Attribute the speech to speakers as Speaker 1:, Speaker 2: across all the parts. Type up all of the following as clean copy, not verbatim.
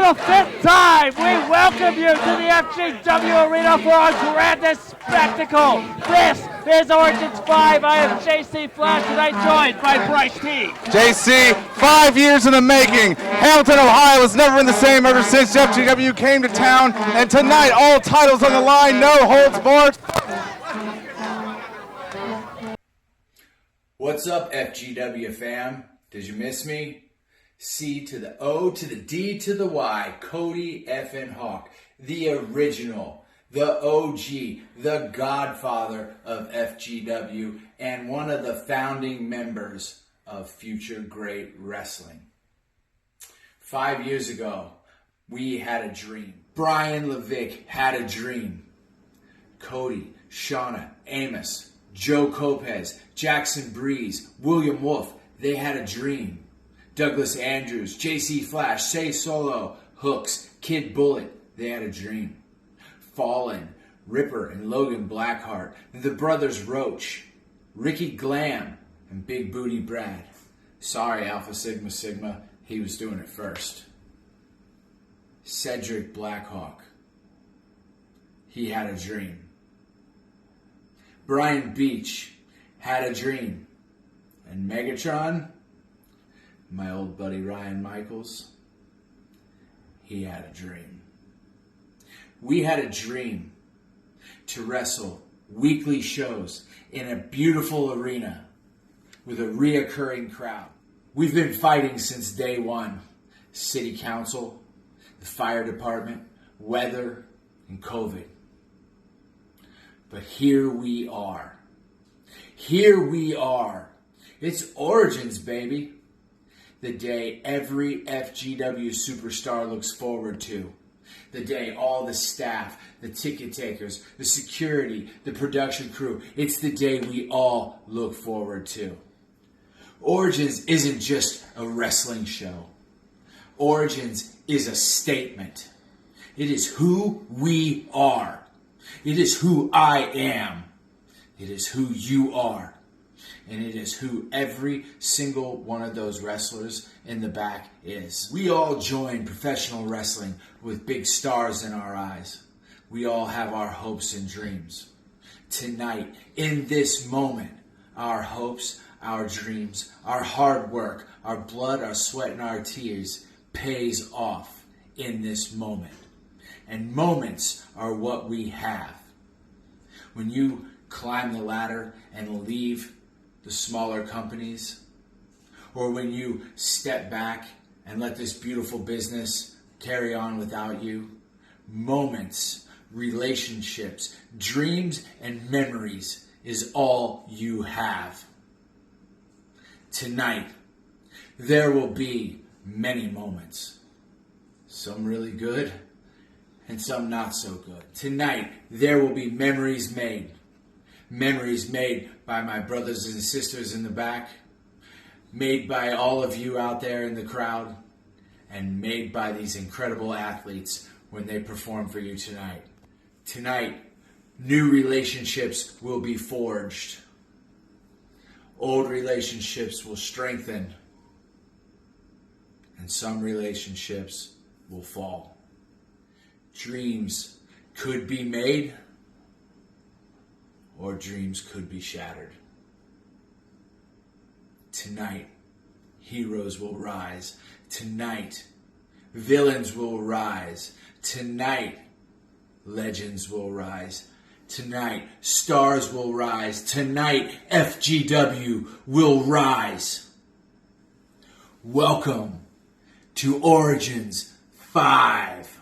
Speaker 1: the fifth time, we welcome you to the FGW Arena for our grandest spectacle. This is Origins 5. I am JC Flash, and I'm joined by Bryce T.
Speaker 2: JC, 5 years in the making. Hamilton, Ohio has never been the same ever since FGW came to town. And tonight, all titles on the line, no holds barred.
Speaker 3: What's up, FGW fam? Did you miss me? C to the O to the D to the Y, Cody effin' Hawk, the original, the OG, the godfather of FGW, and one of the founding members of Future Great Wrestling. 5 years ago, we had a dream. Brian Levick had a dream. Cody, Shauna, Amos, Joe Lopez, Jackson Breeze, William Wolf, they had a dream. Douglas Andrews, JC Flash, Say Solo, Hooks, Kid Bullet, they had a dream. Fallen, Ripper, and Logan Blackheart, the brothers Roach, Ricky Glam, and Big Booty Brad. Sorry, Alpha Sigma Sigma, he was doing it first. Cedric Blackhawk, he had a dream. Brian Beach had a dream. And Megatron, my old buddy Ryan Michaels, he had a dream. We had a dream to wrestle weekly shows in a beautiful arena with a reoccurring crowd. We've been fighting since day one. City Council, the fire department, weather, and COVID. But here we are. Here we are. It's Origins, baby. The day every FGW superstar looks forward to. The day all the staff, the ticket takers, the security, the production crew, it's the day we all look forward to. Origins isn't just a wrestling show. Origins is a statement. It is who we are. It is who I am. It is who you are. And it is who every single one of those wrestlers in the back is. We all join professional wrestling with big stars in our eyes. We all have our hopes and dreams. Tonight, in this moment, our hopes, our dreams, our hard work, our blood, our sweat, and our tears pays off in this moment. And moments are what we have. When you climb the ladder and leave the smaller companies, or when you step back and let this beautiful business carry on without you, moments, relationships, dreams, and memories is all you have. Tonight, there will be many moments. Some really good, and some not so good. Tonight, there will be memories made. Memories made by my brothers and sisters in the back, made by all of you out there in the crowd, and made by these incredible athletes when they perform for you tonight. Tonight, new relationships will be forged. Old relationships will strengthen, and some relationships will fall. Dreams could be made, or dreams could be shattered. Tonight, heroes will rise. Tonight, villains will rise. Tonight, legends will rise. Tonight, stars will rise. Tonight, FGW will rise. Welcome to Origins 5.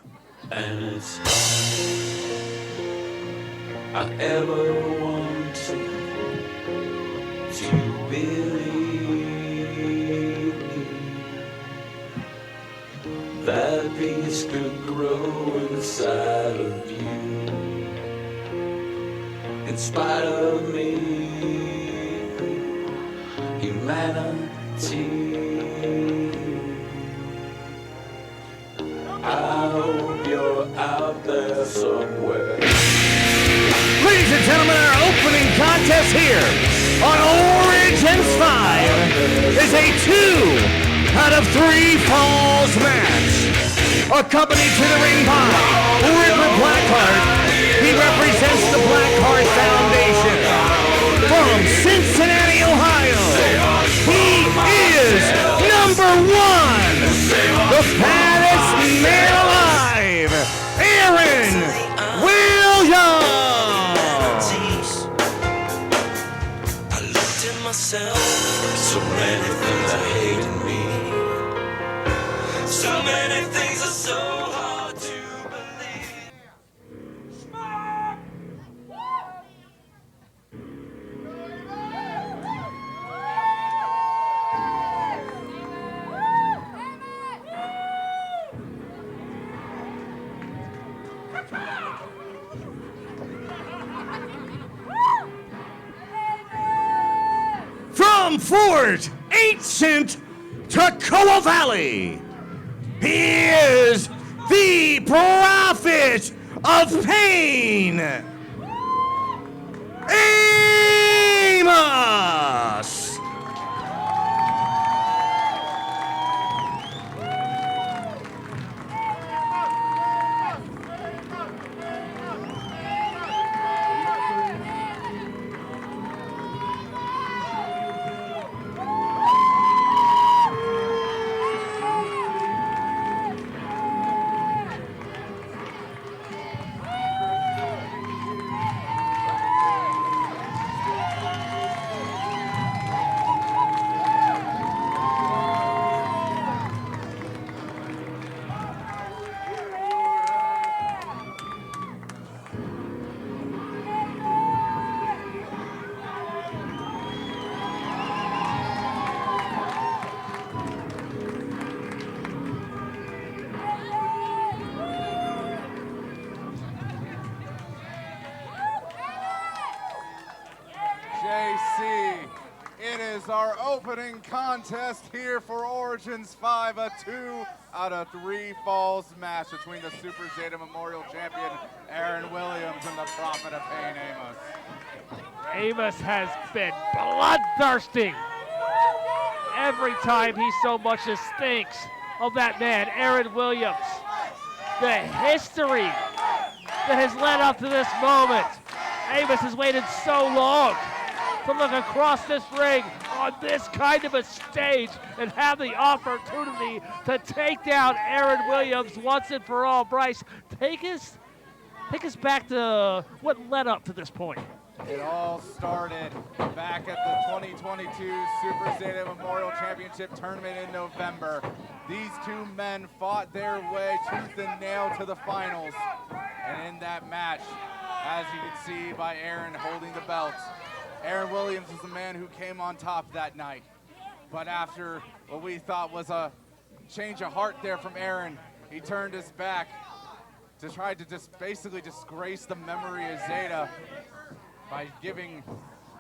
Speaker 4: And it's all I ever wanted to believe that peace could grow inside of you. In spite of me, humanity. I hope you're out there somewhere.
Speaker 1: Ladies and gentlemen, our opening contest here on Origins 5 is a 2 out of 3 falls match.
Speaker 5: accompanied to the ring by Ripper Blackheart. He represents the Blackheart Foundation. From Cincinnati, Ohio, he is number 1, the fattest man alive, Aaron Williams.
Speaker 4: I looked at myself, so many things I hate in me. So many things are so hard to believe.
Speaker 5: From Fort Ancient Toccoa Valley, he is the Prophet of Pain, Amos.
Speaker 2: JC, it is our opening contest here for Origins 5, a 2 out of 3 falls match between the Super Zeta Memorial Champion Aaron Williams and the Prophet of Pain, Amos.
Speaker 1: Amos has been bloodthirsty every time he so much as thinks of that man, Aaron Williams. The history that has led up to this moment. Amos has waited so long to look across this ring on this kind of a stage and have the opportunity to take down Aaron Williams once and for all. Bryce, take us back to what led up to this point.
Speaker 2: It all started back at the 2022 Super Zeta Memorial Championship Tournament in November. These two men fought their way tooth and nail to the finals. And in that match, as you can see by Aaron holding the belts, Aaron Williams is the man who came on top that night. But after what we thought was a change of heart there from Aaron, he turned his back to try to just basically disgrace the memory of Zeta by giving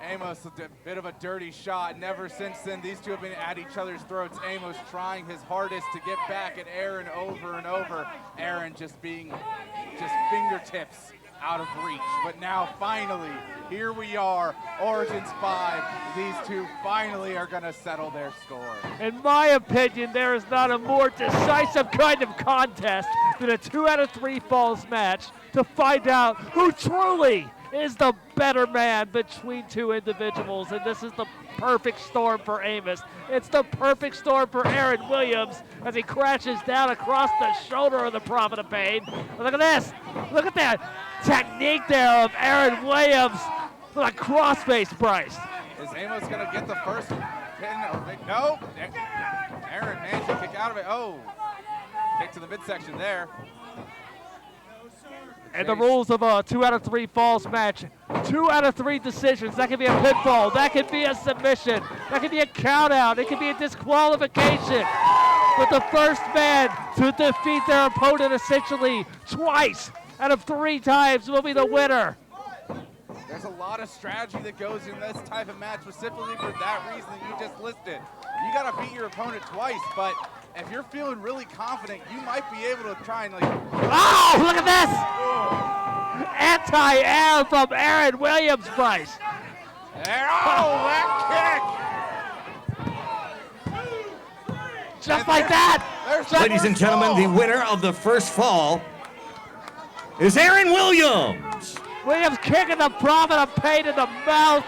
Speaker 2: Amos a bit of a dirty shot. And ever since then, these two have been at each other's throats. Amos trying his hardest to get back at Aaron over and over. Aaron just being fingertips out of reach. But now finally, here we are, Origins 5. These two finally are gonna settle their score.
Speaker 1: In my opinion, there is not a more decisive kind of contest than a 2 out of 3 falls match to find out who truly is the better man between two individuals. And this is the perfect storm for Amos. It's the perfect storm for Aaron Williams as he crashes down across the shoulder of the Prophet of Pain. Look at this. Look at that technique there of Aaron Williams with a crossface, Bryce.
Speaker 2: Is Amos gonna get the first pin or no? Aaron managed to kick out of it. Oh, kick to the midsection there.
Speaker 1: And the rules of a 2 out of 3 falls match, 2 out of 3 decisions. That could be a pinfall, that could be a submission, that could be a count out, it could be a disqualification. But the first man to defeat their opponent essentially twice out of 3 times will be the winner.
Speaker 2: There's a lot of strategy that goes in this type of match, specifically for that reason that you just listed. You gotta beat your opponent twice, but if you're feeling really confident, you might be able to try and
Speaker 1: Oh, look at this! Anti-air from Aaron Williams, Bryce.
Speaker 2: There, oh, that kick!
Speaker 1: Just like that.
Speaker 5: Ladies and gentlemen, the winner of the first fall is Aaron Williams.
Speaker 1: Williams kicking the Prophet of Pain in the mouth,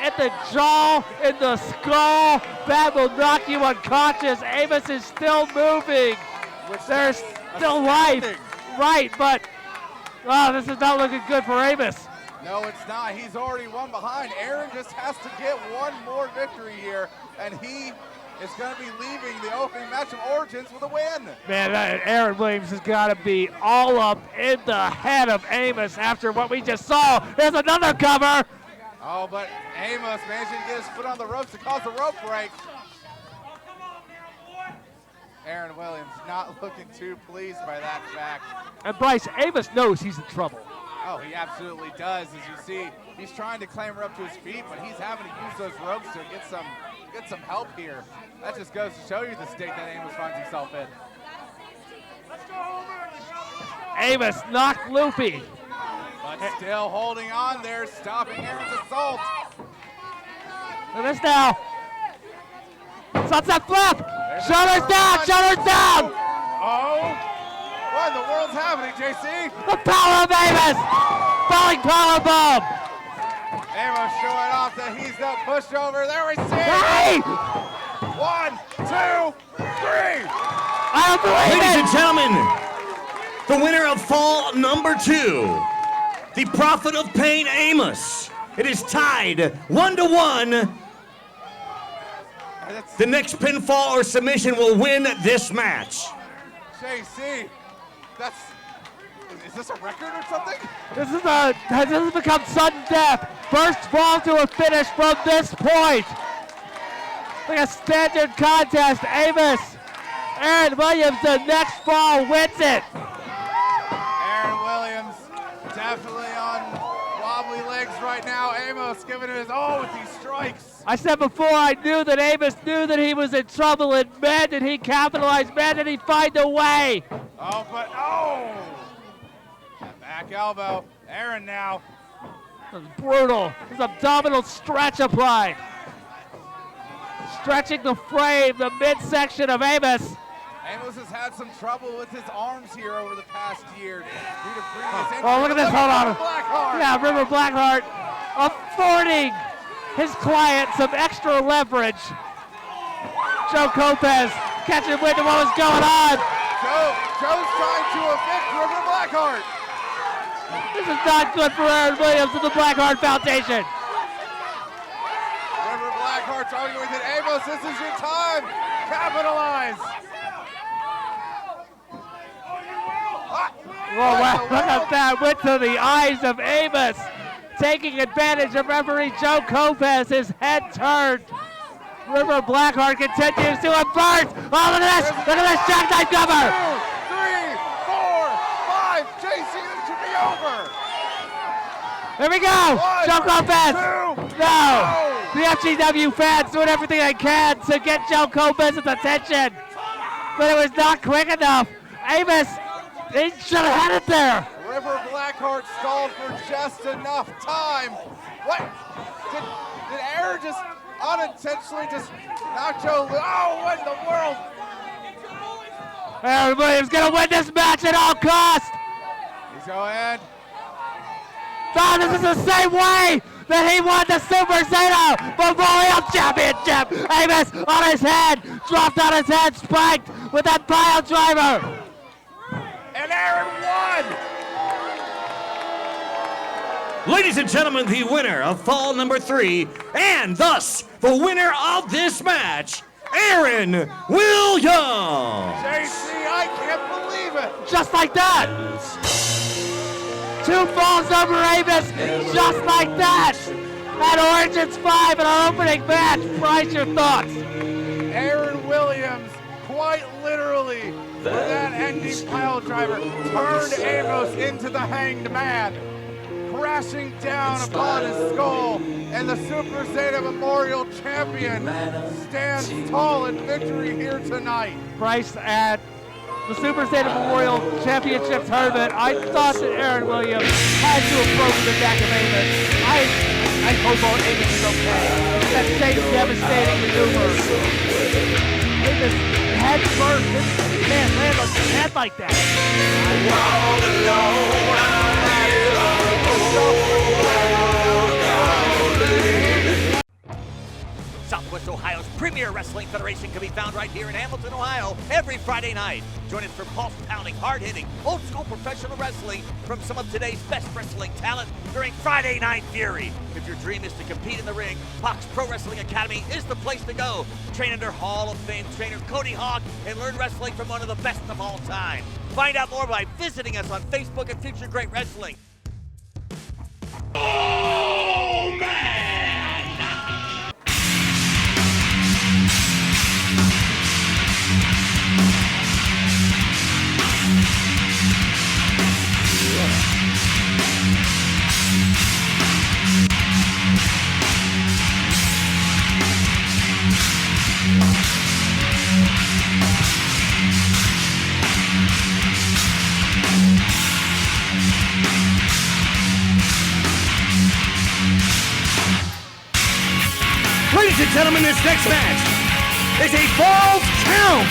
Speaker 1: in the jaw, in the skull. That will knock you unconscious. Amos is still moving. There's still life. Right, but this is not looking good for Amos.
Speaker 2: No, it's not. He's already one behind. Aaron just has to get one more victory here, and he is going to be leaving the opening match of Origins with a win.
Speaker 1: Man, Aaron Williams has got to be all up in the head of Amos after what we just saw. There's another cover.
Speaker 2: Oh, but Amos managing to get his foot on the ropes to cause the rope break. Aaron Williams not looking too pleased by that fact.
Speaker 1: And Bryce, Amos knows he's in trouble.
Speaker 2: Oh, he absolutely does. As you see, he's trying to clamber up to his feet, but he's having to use those ropes to get some help here. That just goes to show you the state that Amos finds himself in.
Speaker 1: Amos knocked loopy.
Speaker 2: But still holding on there, stopping Aaron's assault.
Speaker 1: Look at this now. Sunset flip. Shoulders down, shoulders down.
Speaker 2: Oh, what in the world's happening, JC?
Speaker 1: The power of Amos. Falling power bomb.
Speaker 2: Amos showing off that he's got pushed over. There we see it.
Speaker 1: Hey!
Speaker 2: 1, 2, 3.
Speaker 1: I don't believe
Speaker 5: Ladies
Speaker 1: it.
Speaker 5: and gentlemen, the winner of fall number 2, the Prophet of Pain, Amos. It is tied 1-1. The next pinfall or submission will win this match.
Speaker 2: JC, is this a record or something?
Speaker 1: This has become sudden death. First fall to a finish from this point. Like a standard contest. Aaron Williams, the next fall wins it.
Speaker 2: Aaron Williams definitely on wobbly legs right now. Amos giving it his all with these strikes.
Speaker 1: I said before, I knew that Amos knew that he was in trouble, and man, did he capitalize, man, did he find a way.
Speaker 2: Oh, but that back elbow. Aaron now.
Speaker 1: That was brutal. His abdominal stretch applied. Stretching the frame, the midsection of Amos.
Speaker 2: Amos has had some trouble with his arms here over the past year due to previous injuries.
Speaker 1: Oh, look at this, hold on.
Speaker 2: Blackheart.
Speaker 1: Yeah, River Blackheart affording his client some extra leverage. Joe Lopez catching wind of what was going on.
Speaker 2: Joe's trying to evict River Blackheart.
Speaker 1: This is not good for Aaron Williams and the Blackheart Foundation.
Speaker 2: River Blackheart's arguing with it. Amos, this is your time. Capitalize.
Speaker 1: Whoa, wow, look at that. Went to the eyes of Amos. Taking advantage of referee Joe Lopez. His head turned. River Blackheart continues to invert. Oh, look at this. Look at this jackknife cover.
Speaker 2: 2, 3, 4, 5. JC, this should be over.
Speaker 1: Here we go.
Speaker 2: 1,
Speaker 1: Joe Lopez.
Speaker 2: 2,
Speaker 1: No. The FGW fans doing everything they can to get Joe Lopez's attention. But it was not quick enough. Amos, he should have had it there.
Speaker 2: River Blackheart stalled for just enough time. What? Did Aaron just unintentionally just knock Joe? Oh, what in the world?
Speaker 1: Aaron Williams gonna win this match at all costs.
Speaker 2: He's going.
Speaker 1: No, this is the same way that he won the Super Zeta Memorial Championship. Amos on his head, dropped on his head, spiked with that pile driver.
Speaker 2: And Aaron won.
Speaker 5: Ladies and gentlemen, the winner of fall number 3, and thus the winner of this match, Aaron Williams.
Speaker 2: JC, I can't believe it.
Speaker 1: Just like that. 2 falls over Amos, just like that. At Origins 5 in our opening match. Bryce, your thoughts?
Speaker 2: Aaron Williams, quite literally, with that ending pile driver, turned Amos into the hanged man, crashing down upon his skull, and the Super Zeta Memorial Champion stands tall in victory here tonight.
Speaker 1: Bryce, at the Super Zeta Memorial Championship tournament, I thought that Aaron Williams had to approach the back of Amos. I hope all Amos is okay. That same devastating maneuver. Amos had first. He can't land on his head like that.
Speaker 6: Southwest Ohio's premier wrestling federation can be found right here in Hamilton, Ohio, every Friday night. Join us for pulse-pounding, hard-hitting, old-school professional wrestling from some of today's best wrestling talent during Friday Night Fury. If your dream is to compete in the ring, Fox Pro Wrestling Academy is the place to go. Train under Hall of Fame trainer Cody Hawk and learn wrestling from one of the best of all time. Find out more by visiting us on Facebook at Future Great Wrestling.
Speaker 4: Oh, man!
Speaker 5: Ladies and gentlemen, this next match is a Falls Count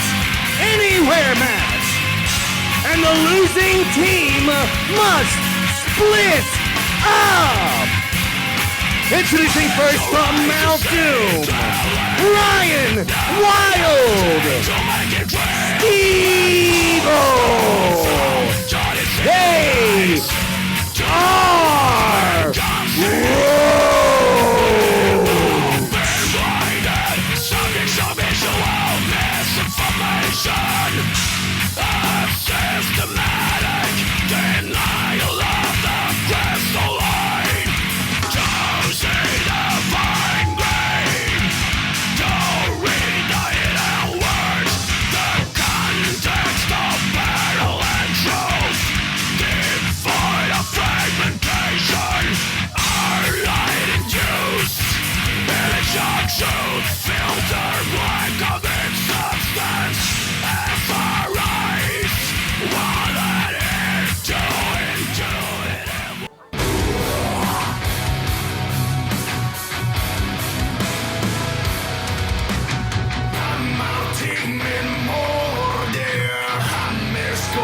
Speaker 5: Anywhere match. And the losing team must split up. Introducing first from Mount Doom, Ryan Wild, Steve-O. They are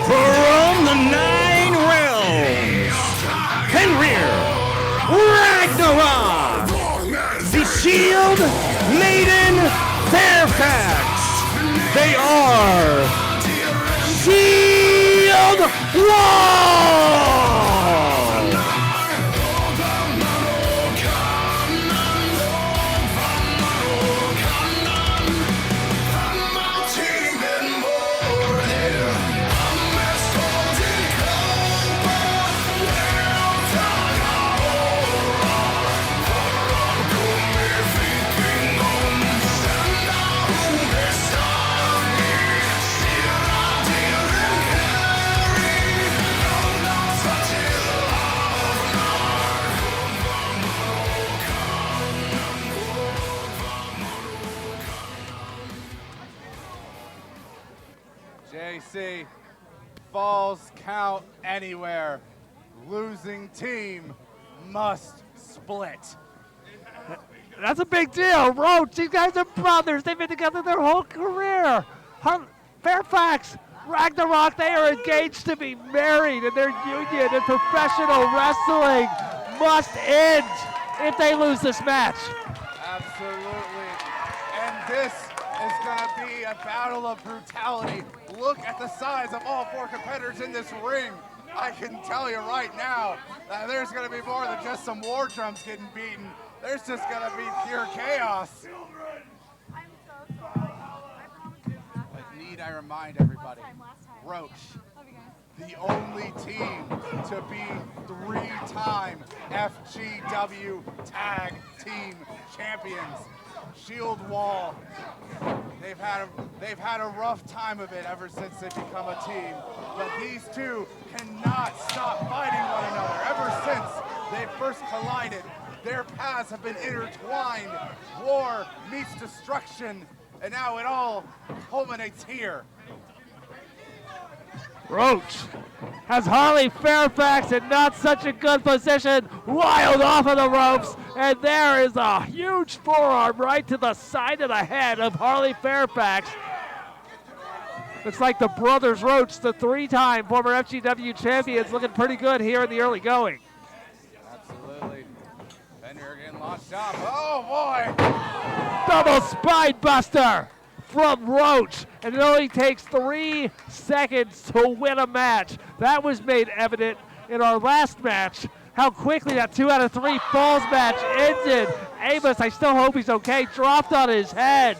Speaker 5: from the 9 realms, Fenrir, Ragnarok, the Shield, Maiden, Fairfax. They are Shield Wall.
Speaker 2: JC, Falls Count Anywhere. Losing team must split.
Speaker 1: That's a big deal. Roach, these guys are brothers. They've been together their whole career. Fairfax, Ragnarok, they are engaged to be married, and their union in professional wrestling must end if they lose this match.
Speaker 2: Absolutely. And this is going to be a battle of brutality. Look at the size of all 4 competitors in this ring. I can tell you right now that there's going to be more than just some war drums getting beaten. There's just going to be pure chaos.
Speaker 7: I'm so sorry. I promise you.
Speaker 2: But need I remind everybody, Roach,
Speaker 7: Love you guys.
Speaker 2: the only team to be 3-time FGW Tag Team Champions. Shield Wall, they've had a rough time of it ever since they've become a team, but these two cannot stop fighting one another. Ever since they first collided, their paths have been intertwined. War meets destruction, and now it all culminates here.
Speaker 1: Roach has Harley Fairfax in not such a good position, Wild off of the ropes, and there is a huge forearm right to the side of the head of Harley Fairfax. Looks like the brothers Roach, the 3-time former FGW champions, looking pretty good here in the early going.
Speaker 2: Absolutely. Fenrir getting launched up. Oh boy!
Speaker 1: Double spine buster from Roach, and it only takes 3 seconds to win a match. That was made evident in our last match, how quickly that 2 out of 3 falls match ended. Amos, I still hope he's okay, dropped on his head.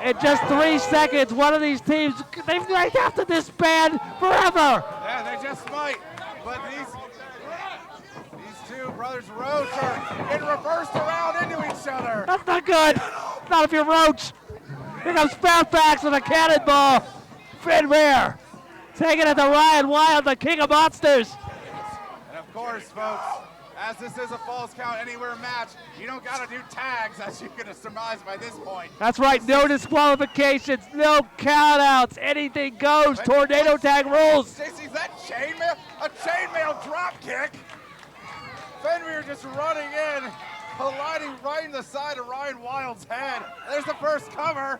Speaker 1: In just 3 seconds, one of these teams, they have to disband forever.
Speaker 2: Yeah, they just might. But these two brothers Roach are in reversed around into each other.
Speaker 1: That's not good. Not if you're Roach. Here comes Fairfax with a cannonball. Fenrir taking it to Ryan Wild, the king of monsters.
Speaker 2: And of course, folks, as this is a Falls Count Anywhere match, you don't got to do tags, as you can surmise by this point.
Speaker 1: That's right, no disqualifications, no countouts, anything goes, tornado tag rules.
Speaker 2: JC, is that chainmail? A chainmail drop kick? Fenrir just running in, colliding right in the side of Ryan Wild's head. There's the first cover.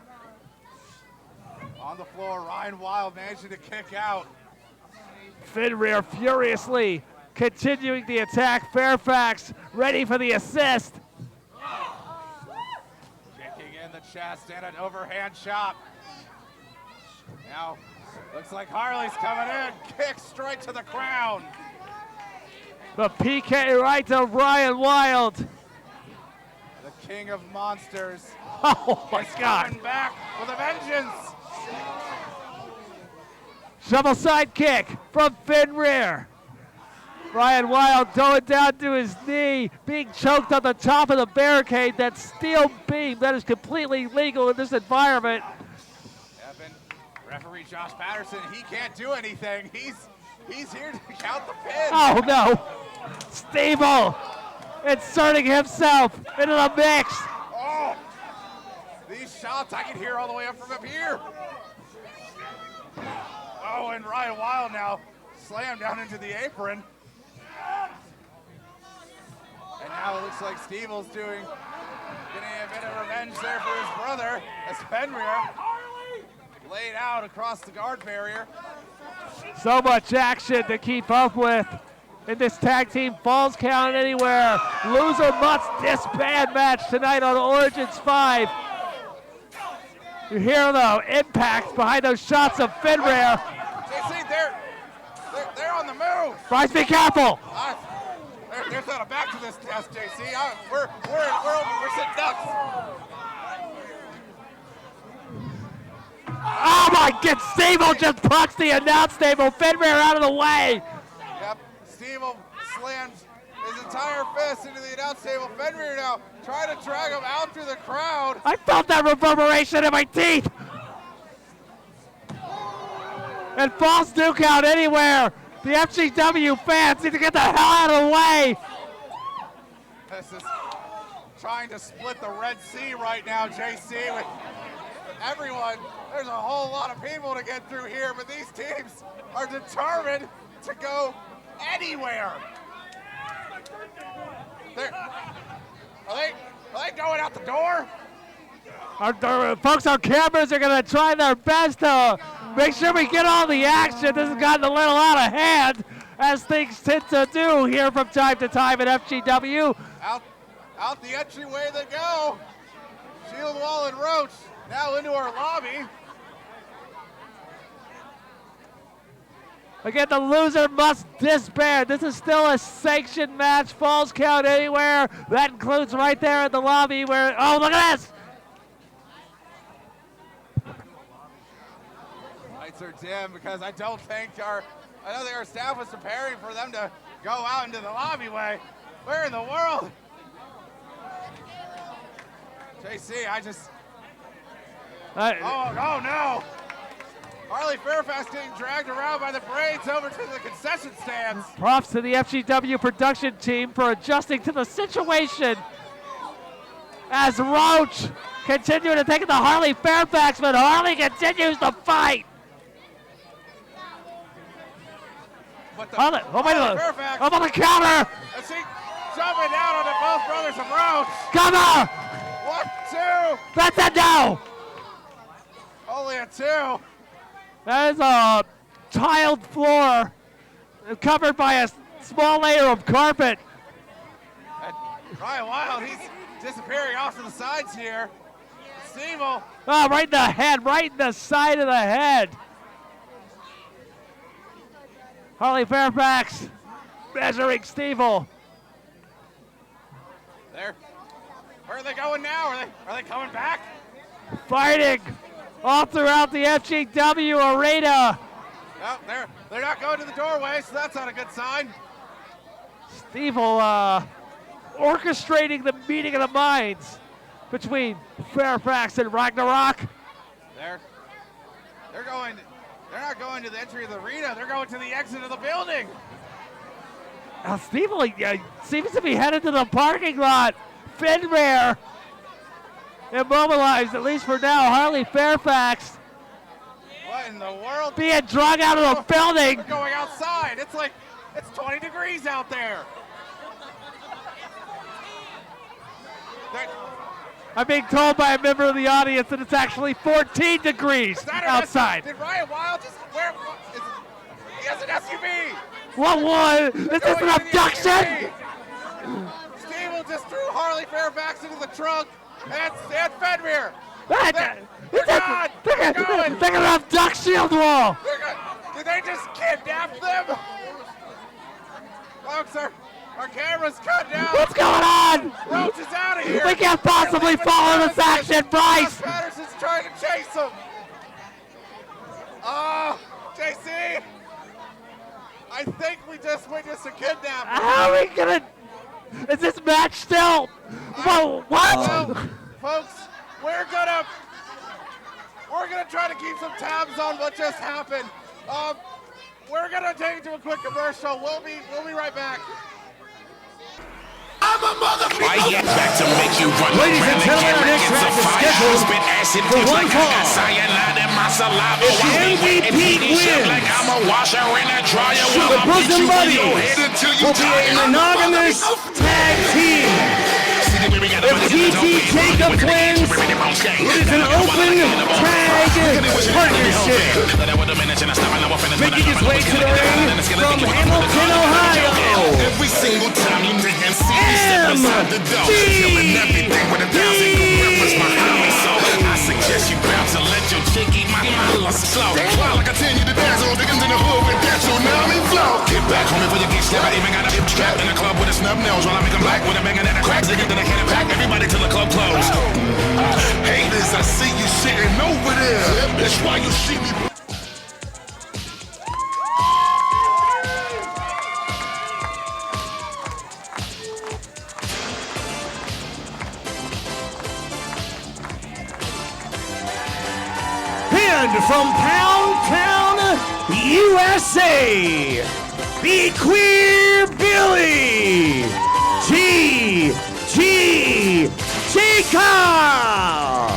Speaker 2: On the floor, Ryan Wild managing to kick out.
Speaker 1: Fenrir furiously continuing the attack. Fairfax ready for the assist.
Speaker 2: Kicking in the chest and an overhand chop. Now, looks like Harley's coming in. Kick straight to the crown.
Speaker 1: The PK right to Ryan Wild.
Speaker 2: The king of monsters.
Speaker 1: Oh my God.
Speaker 2: Coming back with a vengeance.
Speaker 1: Shovel side kick from Fenrir. Ryan Wild going down to his knee, being choked on the top of the barricade. That steel beam that is completely legal in this environment.
Speaker 2: Evan, referee Josh Patterson, he can't do anything. He's here to count the pin.
Speaker 1: Oh no. Steve-O inserting himself into the mix.
Speaker 2: Oh, these shots I can hear all the way up from up here. Oh, and Ryan Wild now slammed down into the apron. And now it looks like Steve-O's getting a bit of revenge there for his brother as Fenrir laid out across the guard barrier.
Speaker 1: So much action to keep up with in this tag team Falls Count Anywhere. Loser must disband match tonight on Origins 5. You hear the impact behind those shots of Fenrir.
Speaker 2: JC, they're on the move.
Speaker 1: Bryce, be careful.
Speaker 2: There's not a back to this test, JC. We're sitting ducks.
Speaker 1: Oh my God, Steve-O just punched the announce table. Fenrir out of the way.
Speaker 2: Yep, Steve-O slams his entire fist into the announce table. Fenrir now trying to drag him out through the crowd.
Speaker 1: I felt that reverberation in my teeth. And Falls do count anywhere. The FGW fans need to get the hell out of the way.
Speaker 2: This is trying to split the Red Sea right now, JC, with everyone. There's a whole lot of people to get through here, but these teams are determined to go anywhere. Are they going out the door?
Speaker 1: Folks on cameras are going to try their best to make sure we get all the action. This has gotten a little out of hand, as things tend to do here from time to time at FGW.
Speaker 2: Out the entryway they go. Shield Wall and Roach now into our lobby.
Speaker 1: Again, the loser must disband. This is still a sanctioned match. Falls Count Anywhere. That includes right there in the lobby where, oh, look at this.
Speaker 2: Lights are dim because I don't think our staff was preparing for them to go out into the lobby way. Where in the world? JC, oh no! Harley Fairfax getting dragged around by the braids over to the concession stands.
Speaker 1: Props to the FGW production team for adjusting to the situation. As Roach continuing to take it to Harley Fairfax, but Harley continues to fight.
Speaker 2: But
Speaker 1: Harley
Speaker 2: Fairfax,
Speaker 1: up on the counter.
Speaker 2: and she jumping down onto both brothers of Roach.
Speaker 1: Cover.
Speaker 2: 1, 2.
Speaker 1: That's a no.
Speaker 2: Only a 2.
Speaker 1: That is a tiled floor covered by a small layer of carpet.
Speaker 2: And Ryan Wild, he's disappearing off to the sides here. Stevel.
Speaker 1: Oh, right in the head, right in the side of the head. Harley Fairfax measuring Stevel.
Speaker 2: There. Where are they going now? Are they coming back?
Speaker 1: Fighting all throughout the FGW arena.
Speaker 2: No, they're not going to the doorway, so that's not a good sign.
Speaker 1: Stevel orchestrating the meeting of the minds between Fairfax and Ragnarok.
Speaker 2: They're not going to the entry of the arena, they're going to the exit of the building.
Speaker 1: Stevel seems to be headed to the parking lot. Fenrir immobilized, at least for now. Harley Fairfax
Speaker 2: What in the world?
Speaker 1: being drug out of the building.
Speaker 2: They're going outside. It's 20 degrees out there.
Speaker 1: I'm being told by a member of the audience that it's actually 14 degrees outside.
Speaker 2: Did Ryan Wild just he has an SUV.
Speaker 1: What was? Is this an abduction?
Speaker 2: Stevel just threw Harley Fairfax into the trunk and Fenrir.
Speaker 1: They're gonna abduct Shield Wall.
Speaker 2: Did they just kidnap them? Folks, our camera's cut down.
Speaker 1: What's going on?
Speaker 2: Roach is out of here.
Speaker 1: We can't possibly follow this action, Bryce.
Speaker 2: Patterson's trying to chase him. JC, I think we just witnessed a kidnapping.
Speaker 1: How are we gonna? Is this match still? Whoa, what?
Speaker 2: Well, folks, we're gonna try to keep some tabs on what just happened. We're gonna take it to a quick commercial. We'll be right back.
Speaker 8: I'm a motherfucker. Back to make you run.
Speaker 5: Ladies and gentlemen, our next match is scheduled for one fall. If the MVP wins, the Bosom Buddies will be a monogamous tag team. If TT Jacobs wins, it is an open tag partnership. Making his way to the ring from Hamilton, Ohio,
Speaker 8: every single time you can see inside the door, killing everything with 1,000 grippers behind me. So I suggest you bounce and let your chick eat my slow. While I continue to dance on digging in the hood with that tsunami flow. Get back, homie, for your geek step. I even got a hip strap in the club with a snub nails while I make 'em black with a banging and a crack. Digging to the head and back, everybody till the club close. Haters, I see you sitting over there. That's why you see me.
Speaker 5: and from Pound Town, USA, the Queer Billy, G.G. Jacobs.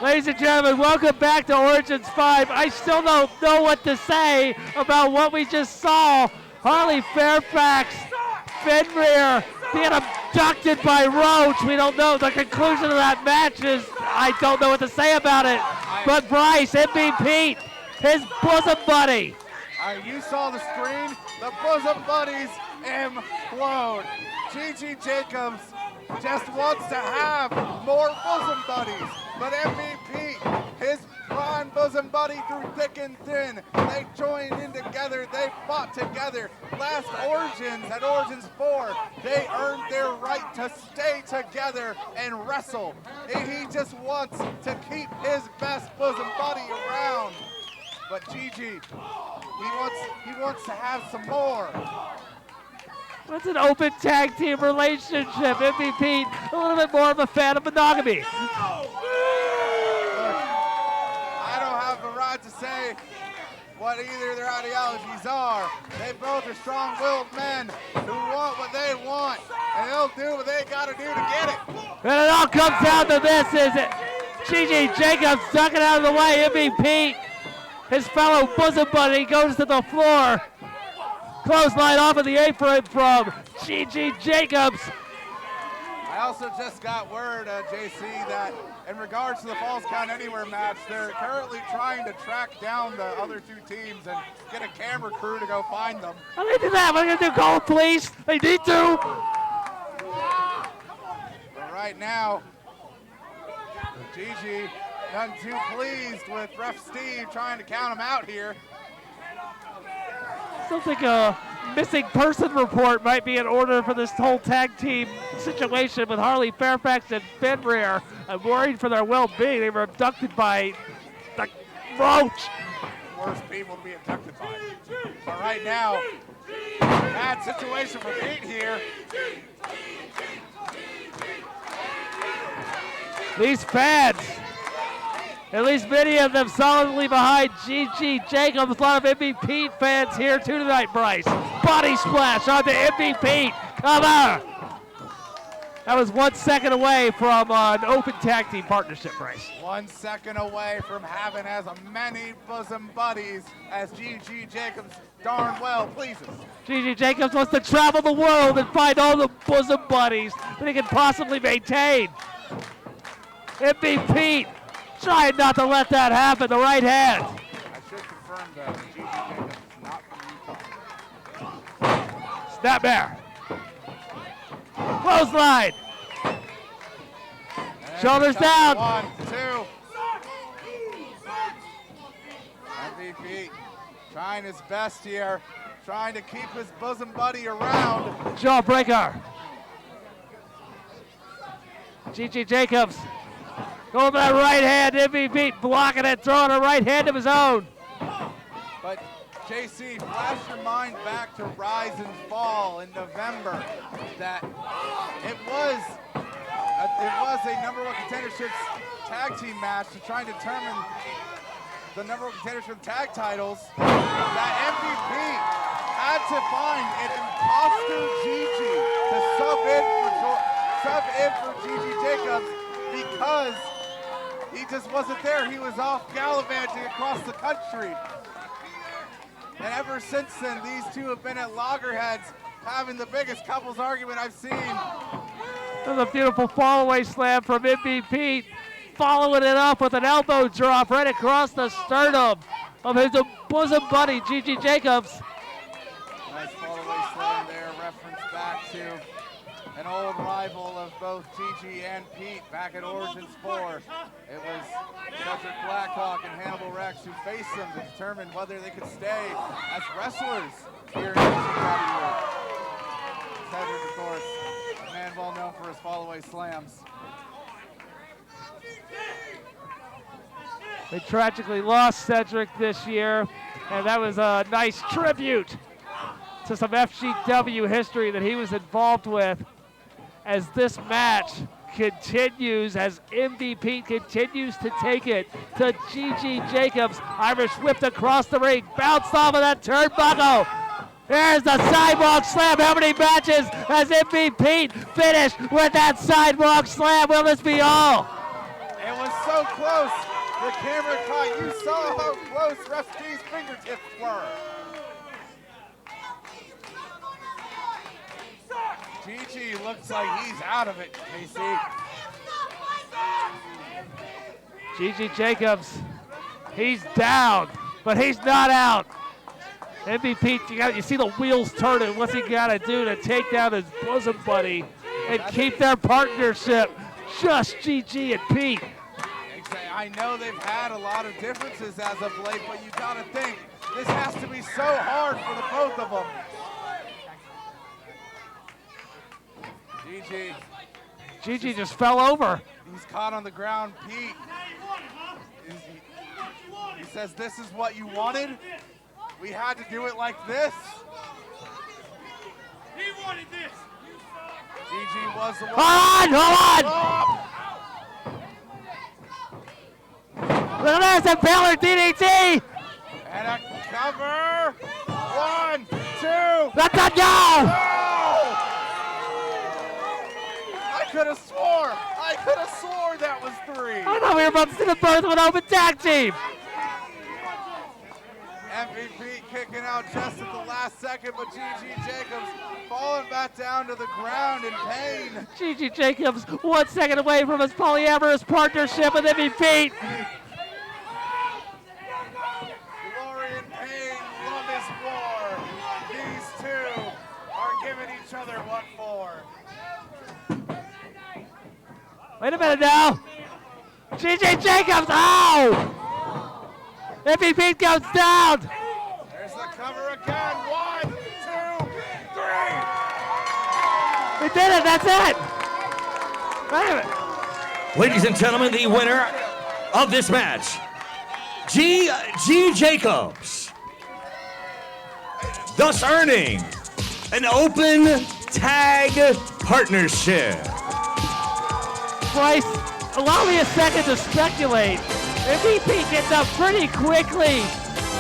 Speaker 1: Ladies and gentlemen, welcome back to Origins 5. I still don't know what to say about what we just saw. Harley Fairfax, Fenrir being abducted by Roach. We don't know. The conclusion of that match is, I don't know what to say about it. But Bryce, MVP, his bosom buddy.
Speaker 2: You saw the screen. The bosom buddies implode. G.G. Jacobs just wants to have more bosom buddies. But MVP, his prime bosom buddy through thick and thin, they joined in together, they fought together. Last Origins, at Origins 4, they earned their right to stay together and wrestle. And he just wants to keep his best bosom buddy around. But GG, he wants to have some more.
Speaker 1: It's an open tag team relationship. MVP, a little bit more of a fan of monogamy.
Speaker 2: Look, I don't have the right to say what either of their ideologies are. They both are strong-willed men who want what they want, and they'll do what they got to do to get it.
Speaker 1: And it all comes down to this, is it? Gigi Jacobs ducking out of the way. MVP, his fellow bosom buddy, goes to the floor. Clothesline off of the apron from Gigi Jacobs.
Speaker 2: I also just got word, JC, that in regards to the Falls Count Anywhere match, they're currently trying to track down the other two teams and get a camera crew to go find them.
Speaker 1: How do they do that? What are they going to do, call the police? They need to.
Speaker 2: But right now, Gigi not too pleased with Ref Steve trying to count him out here.
Speaker 1: Still think a missing person report might be in order for this whole tag team situation with Harley Fairfax and Fenrir. I'm worried for their well-being. They were abducted by the roach.
Speaker 2: Worst people to be abducted by. But right now, bad situation for Pete here.
Speaker 1: These fans, at least many of them solidly behind Gigi Jacobs. A lot of MVP fans here too tonight, Bryce. Body splash onto MVP. Come on. That was 1 second away from an open tag team partnership, Bryce.
Speaker 2: 1 second away from having as many bosom buddies as Gigi Jacobs darn well pleases.
Speaker 1: Gigi Jacobs wants to travel the world and find all the bosom buddies that he can possibly maintain. MVP trying not to let that happen, the right hand.
Speaker 2: I should confirm that Gigi Jacobs is not from Utah.
Speaker 1: Snapmare. Clothesline. Shoulders down.
Speaker 2: 1, 2. MVP trying his best here, trying to keep his bosom buddy around.
Speaker 1: Jawbreaker. Gigi Jacobs going for that right hand. MVP blocking it, throwing a right hand of his own.
Speaker 2: But JC, flash your mind back to Rise and Fall in November. That it was a number one contenderships tag team match to try and determine the number one contendership tag titles. That MVP had to find an imposter Gigi to sub in for Gigi Jacobs because he just wasn't there. He was off gallivanting across the country. And ever since then, these two have been at loggerheads, having the biggest couples argument I've seen.
Speaker 1: That was a beautiful fall-away slam from MVP, following it up with an elbow drop right across the sternum of his bosom buddy, Gigi Jacobs.
Speaker 2: Nice fall-away slam there, reference back to an old rival of both Gigi and Pete back at Origins 4. It was Cedric Blackhawk and Hannibal Rex who faced them to determine whether they could stay as wrestlers here in FGW. Cedric, of course, a man well known for his fall-away slams.
Speaker 1: They tragically lost Cedric this year, and that was a nice tribute to some FGW history that he was involved with as this match continues, as MVP continues to take it to Gigi Jacobs. Irish whipped across the ring, bounced off of that turnbuckle. There's the sidewalk slam. How many matches has MVP finished with that sidewalk slam? Will this be all?
Speaker 2: It was so close. The camera caught. You saw how close Ref G's fingertips were. Gigi looks like he's out of it, KC.
Speaker 1: Gigi Jacobs, he's down, but he's not out. MVP, you see the wheels turning. What's he got to do to take down his bosom buddy and keep their partnership? Just Gigi and Pete.
Speaker 2: I know they've had a lot of differences as of late, but you got to think this has to be so hard for the both of them.
Speaker 1: Gigi just fell over.
Speaker 2: He's caught on the ground. Pete, he says, "This is what you wanted? We had to do it like this?" GG was the one.
Speaker 1: Hold on! Look at this, Impaler DDT!
Speaker 2: And a cover. 1, 2.
Speaker 1: Let that go!
Speaker 2: I could have swore that was 3.
Speaker 1: I thought we were about to see the birth of an open tag team.
Speaker 2: MVP kicking out just at the last second, but GG Jacobs falling back down to the ground in pain.
Speaker 1: GG Jacobs 1 second away from his polyamorous partnership with MVP.
Speaker 2: Glory and pain, love is war. These two are giving each other what for.
Speaker 1: Wait a minute now. GG Jacobs, ow! MVP goes down.
Speaker 2: There's the cover again. 1, 2, 3.
Speaker 1: We did it, that's it. Wait a minute.
Speaker 6: Ladies and gentlemen, the winner of this match, GG Jacobs, thus earning an open tag partnership.
Speaker 1: Bryce, allow me a second to speculate. MVP gets up pretty quickly,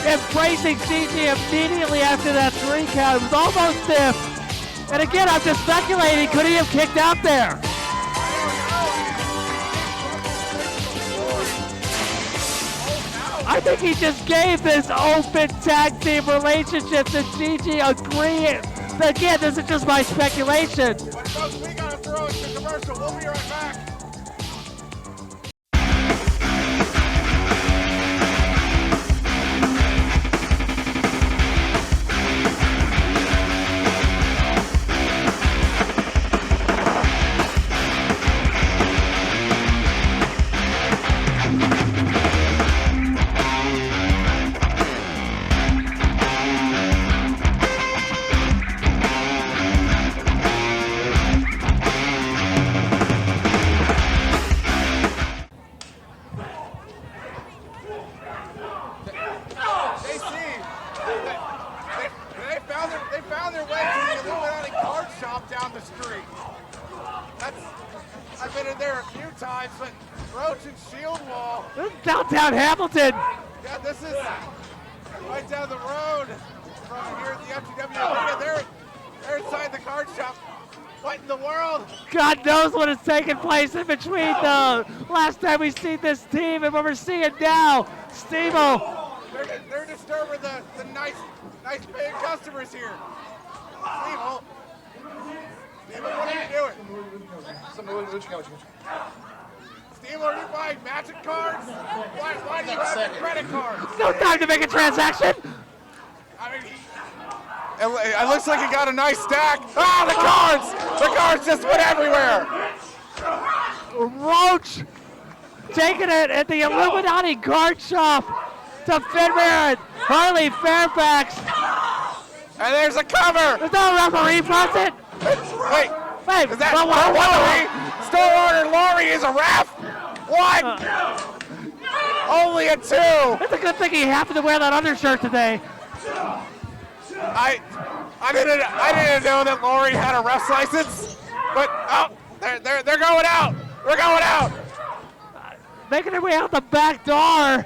Speaker 1: embracing GG immediately after that 3 count. It was almost stiff. And again, I'm just speculating, could he have kicked out there? I think he just gave this open tag team relationship to GG agreeing. Again, this is just my speculation.
Speaker 2: But folks, we gotta throw it to commercial. We'll be right back.
Speaker 1: Downtown Hamilton.
Speaker 2: Yeah, this is right down the road from here at the FGW Arena. They're inside the card shop. What in the world?
Speaker 1: God knows what is taking place in between the last time we see this team and what we're seeing now. Steve-O.
Speaker 2: They're disturbing the nice paying customers here. Steve-O. Steve-O, what are you doing? Steve, are you buying magic cards? Why do you have credit cards?
Speaker 1: No time to make a transaction.
Speaker 2: I mean, it looks like he got a nice stack. Ah, the cards! The cards just went everywhere.
Speaker 1: Roach taking it at the Illuminati card shop to Fenrir and Harley Fairfax.
Speaker 2: And there's a cover.
Speaker 1: There's no referee present.
Speaker 2: Wait, is that Laurie? Store order Laurie is a ref? What? Only a 2.
Speaker 1: It's a good thing he happened to wear that undershirt today.
Speaker 2: I didn't know that Laurie had a ref's license, but they're going out. We're going out.
Speaker 1: Making their way out the back door.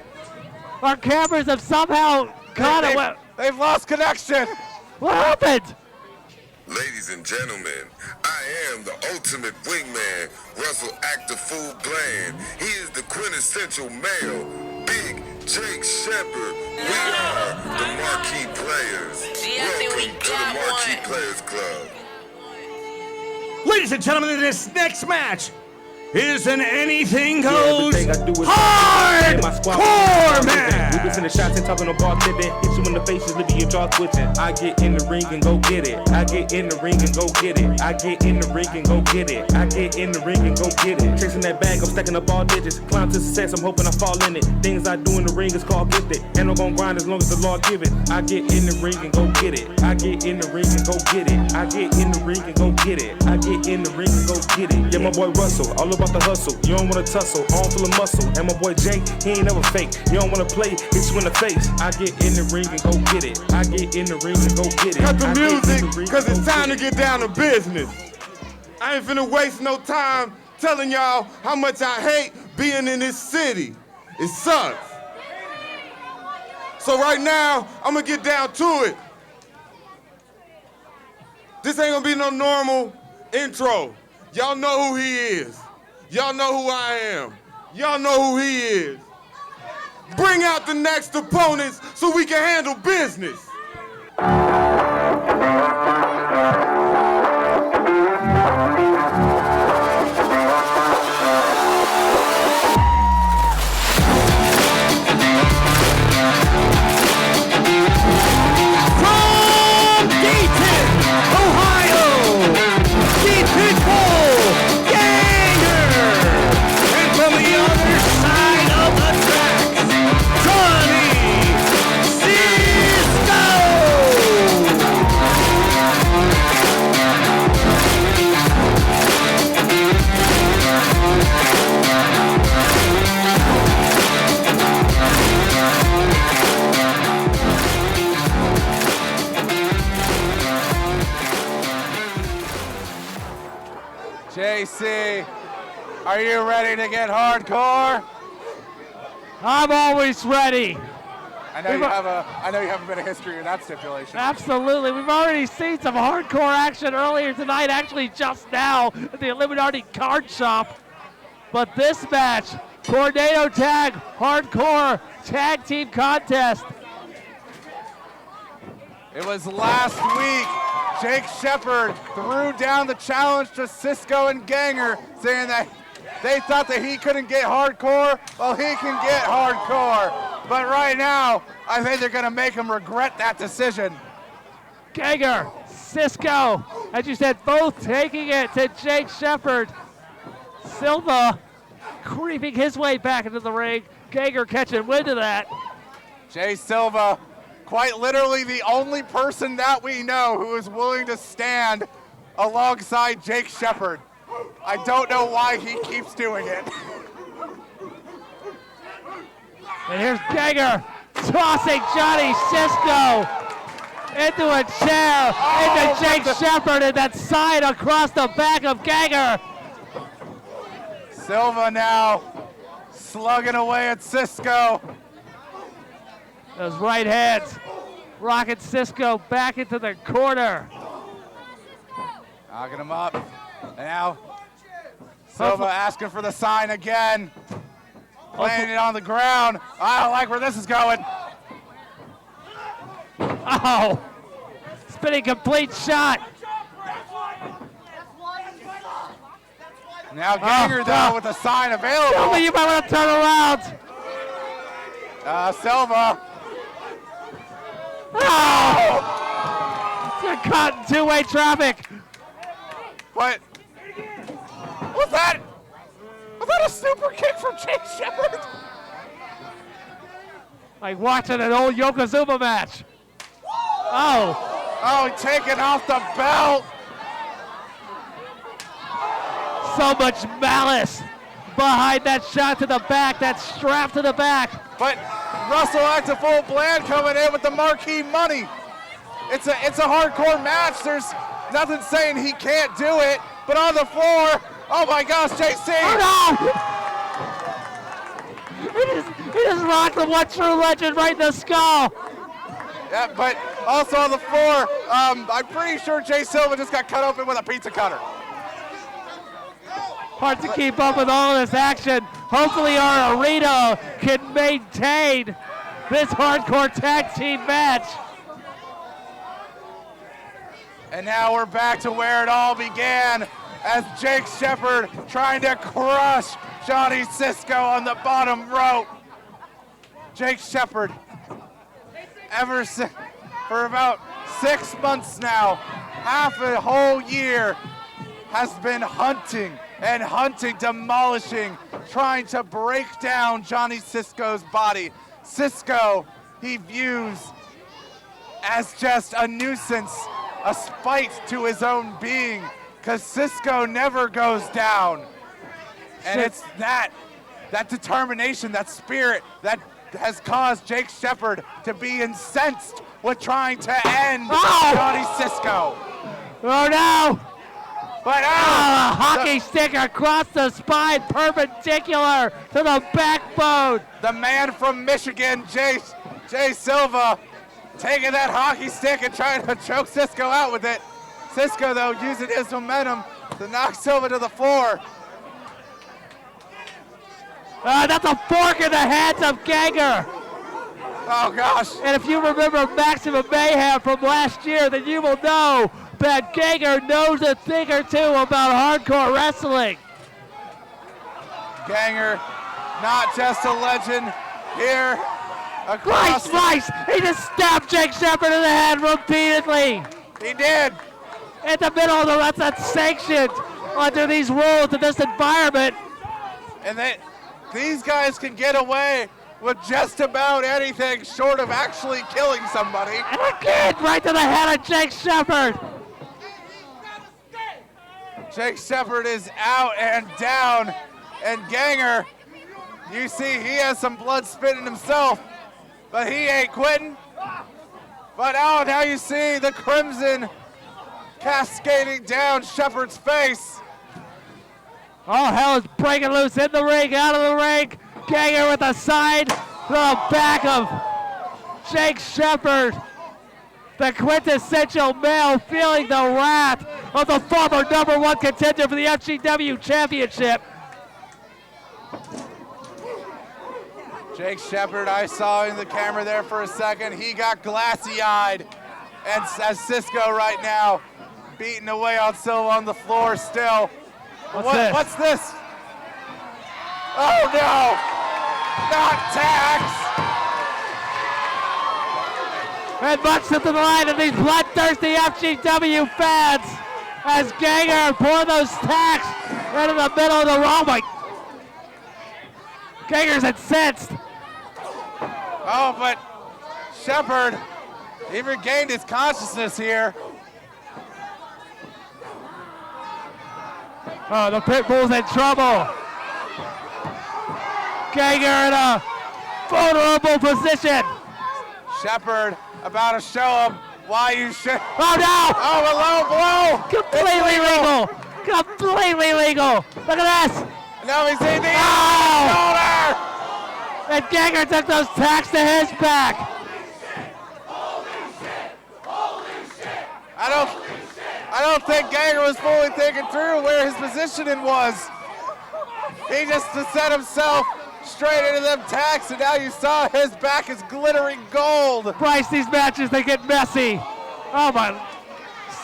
Speaker 1: Our cameras have somehow caught it.
Speaker 2: They've lost connection.
Speaker 1: What happened?
Speaker 8: Ladies and gentlemen, I am the ultimate wingman, Russell Actor Fool Bland. He is the quintessential male, Big Jake Shepherd. We are the Marquee Players. Welcome to the Marquee Players Club.
Speaker 6: Ladies and gentlemen, this next match is an anything goes hardcore match.
Speaker 9: We was in the shots and talking about tipping. Hit you in the faces, leaving your jaw twitching. I get in the ring and go get it. I get in the ring and go get it. I get in the ring and go get it. I get in the ring and go get it. Chasing that bag, I'm stacking up all digits. Climb to success, I'm hoping I fall in it. Things I do in the ring is called gifted. And I'm gonna grind as long as the Lord give it. I get in the ring and go get it. I get in the ring and go get it. I get in the ring and go get it. I get in the ring and go get it. Yeah, my boy Russell, all about the hustle. You don't wanna tussle, on full of muscle. And my boy Jay, he ain't never fake. You don't wanna play, hit you in the face. I get in the ring and go get it. I get in the ring and go get it.
Speaker 5: Cut the music, cause it's time to get down to business. I ain't finna waste no time telling y'all how much I hate being in this city. It sucks. So right now, I'm gonna get down to it. This ain't gonna be no normal intro. Y'all know who he is. Y'all know who I am. Y'all know who he is. Bring out the next opponents so we can handle business.
Speaker 2: JC, are you ready to get hardcore?
Speaker 1: I'm always ready.
Speaker 2: I know you have a bit of history in that stipulation.
Speaker 1: Absolutely. We've already seen some hardcore action earlier tonight, actually just now at the Illuminati Card Shop. But this match, Tornado Tag Hardcore Tag Team Contest.
Speaker 2: It was last week. Jake Shepard threw down the challenge to Cisco and Ganger, saying that they thought that he couldn't get hardcore. Well, he can get hardcore. But right now, I think they're going to make him regret that decision.
Speaker 1: Ganger, Cisco, as you said, both taking it to Jake Shepard. Silva creeping his way back into the ring. Ganger catching wind of that.
Speaker 2: Jay Silva, quite literally the only person that we know who is willing to stand alongside Jake Shepard. I don't know why he keeps doing it.
Speaker 1: And here's Ganger tossing Johnny Cisco into a chair, into Jake Shepard, and that side across the back of Ganger.
Speaker 2: Silva now slugging away at Cisco.
Speaker 1: Those right hands rocking Cisco back into the corner.
Speaker 2: Knocking him up. Now, Silva asking for the sign again. Laying it on the ground. I don't like where this is going.
Speaker 1: Oh, spinning complete shot.
Speaker 2: Now Ganger, though, with the sign available.
Speaker 1: Silva, you might want to turn around.
Speaker 2: Silva.
Speaker 1: Oh! It's got caught in two-way traffic.
Speaker 2: What? Was that a super kick from Jake Shepard?
Speaker 1: Like watching an old Yokozuna match. Oh.
Speaker 2: Oh, taking off the belt.
Speaker 1: So much malice behind that shot to the back, that strap to the back.
Speaker 2: But Russell Actiful Bland coming in with the marquee money. It's a hardcore match. There's nothing saying he can't do it. But on the floor, oh my gosh, JC.
Speaker 1: Oh no! He just rocked the one true legend right in the skull.
Speaker 2: Yeah, but also on the floor, I'm pretty sure Jay Silva just got cut open with a pizza cutter.
Speaker 1: Hard to keep up with all of this action. Hopefully our arena can maintain this hardcore tag team match.
Speaker 2: And now we're back to where it all began, as Jake Shepard trying to crush Johnny Cisco on the bottom rope. Jake Shepard, for about 6 months now, half a whole year, has been hunting and hunting, demolishing, trying to break down Johnny Cisco's body. Cisco, he views as just a nuisance, a spite to his own being, because Cisco never goes down. And it's that that determination, that spirit that has caused Jake Shepard to be incensed with trying to end Johnny Cisco.
Speaker 1: Oh no!
Speaker 2: But
Speaker 1: a hockey stick across the spine, perpendicular to the backbone.
Speaker 2: The man from Michigan, Jay Silva, taking that hockey stick and trying to choke Cisco out with it. Cisco, though, using his momentum to knock Silva to the floor.
Speaker 1: That's a fork in the hands of Ganger.
Speaker 2: Oh, gosh.
Speaker 1: And if you remember Maximum Mayhem from last year, then you will know that Ganger knows a thing or two about hardcore wrestling.
Speaker 2: Ganger, not just a legend here across.
Speaker 1: Nice! He just stabbed Jake Shepard in the head repeatedly.
Speaker 2: He did.
Speaker 1: In the middle of the ring, that's sanctioned under these rules in this environment.
Speaker 2: And these guys can get away with just about anything short of actually killing somebody.
Speaker 1: And again, right to the head of Jake Shepard.
Speaker 2: Jake Shepard is out and down, and Ganger, you see he has some blood spitting himself, but he ain't quitting. But now you see the crimson cascading down Shepard's face.
Speaker 1: All hell is breaking loose in the ring, out of the ring. Ganger with a side to the back of Jake Shepard. The quintessential male feeling the wrath of the former #1 contender for the FGW Championship.
Speaker 2: Jake Shepard, I saw in the camera there for a second. He got glassy-eyed, and as Cisco right now beating away on Silva on the floor still. What's this? Oh no! Not tax!
Speaker 1: And much to the delight of these bloodthirsty FGW fans, as Ganger pour those tacks into the middle of the ring. Ganger's incensed.
Speaker 2: Oh, but Shepard, he regained his consciousness here.
Speaker 1: Oh, the Pitbull's in trouble. Ganger in a vulnerable position.
Speaker 2: Shepard about to show him why you should.
Speaker 1: Oh no!
Speaker 2: Oh, a low blow!
Speaker 1: Completely legal! Completely legal! Look at this!
Speaker 2: Now he's in the shoulder!
Speaker 1: And Ganger took those tacks to his back.
Speaker 2: I don't think Ganger was fully thinking through where his positioning was. He just set himself straight into them tacks, and now you saw his back is glittering gold.
Speaker 1: Bryce, these matches, they get messy. Oh my,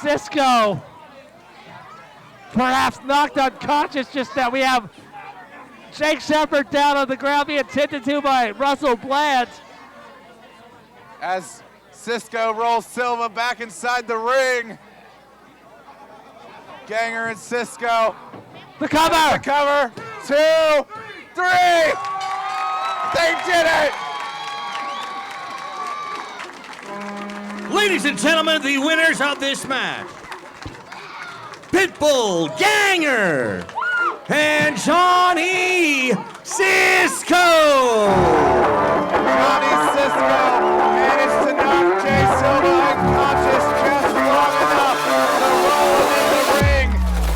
Speaker 1: Cisco. Perhaps knocked unconscious just now. We have Jake Shepard down on the ground being tended to by Russell Bland.
Speaker 2: As Cisco rolls Silva back inside the ring. Ganger and Cisco.
Speaker 1: The cover!
Speaker 2: The cover. 2, 3. They did it!
Speaker 5: Ladies and gentlemen, the winners of this match, Pitbull Ganger and Johnny Cisco.
Speaker 2: Johnny Cisco managed to knock Jay Silva unconscious just long enough to roll him in the ring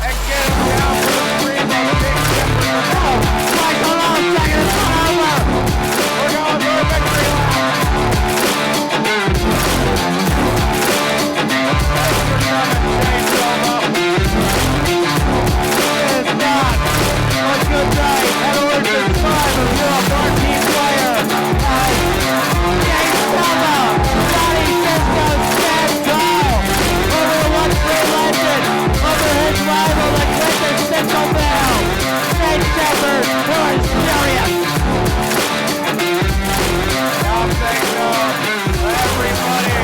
Speaker 2: and get him down for the scream of Jake Shepard.
Speaker 1: Mike, hold on a second, it's not over.
Speaker 2: We're going for a victory lap. Thanks for coming, Jay Silva.
Speaker 1: It is not a good night at Origin 5 of Europe Marquee Player. Jake Silva, Johnny Cisco stand tall over the one-free legend, over his rival, the quintessential male, Jake Shepard, who is furious.
Speaker 2: Now thank God, everybody.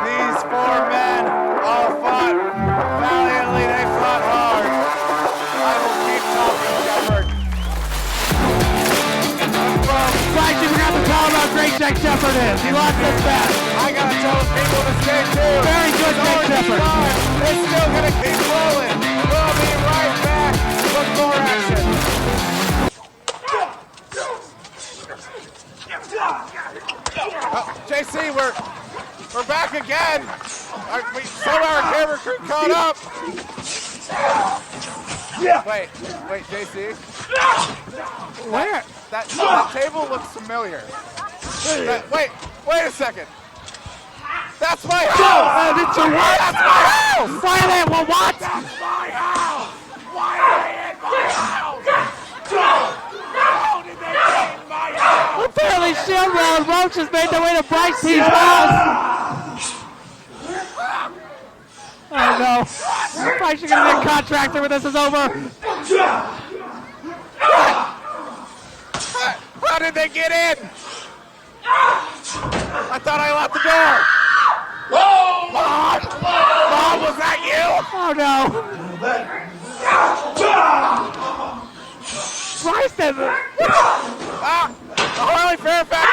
Speaker 2: These 4 men all fought valiantly. They fought hard. I will keep talking, Shepard.
Speaker 1: Bryce, you forgot to tell him how great Jake Shepard is. He lost this match.
Speaker 2: I gotta tell the people to stay tuned.
Speaker 1: Very good, Jake Shepard.
Speaker 2: It's still gonna keep rolling. We'll be right back with more action. back again. We somehow our camera crew caught up. Wait, JC.
Speaker 1: Where?
Speaker 2: That table looks familiar. Wait a second. That's my house!
Speaker 1: Did you what?
Speaker 2: That's my house!
Speaker 1: Why are they, well, what?
Speaker 2: That's my house! Why are they in my house? How did they get in my house?
Speaker 1: Apparently Shimra and Roach has made their way to Bryce T's house. Oh no. Bryce, you're gonna be a contractor when this is over.
Speaker 2: How did they get in? I thought I locked the door. Mom, was that you?
Speaker 1: Oh no. Bryce did
Speaker 2: Harley Fairfax.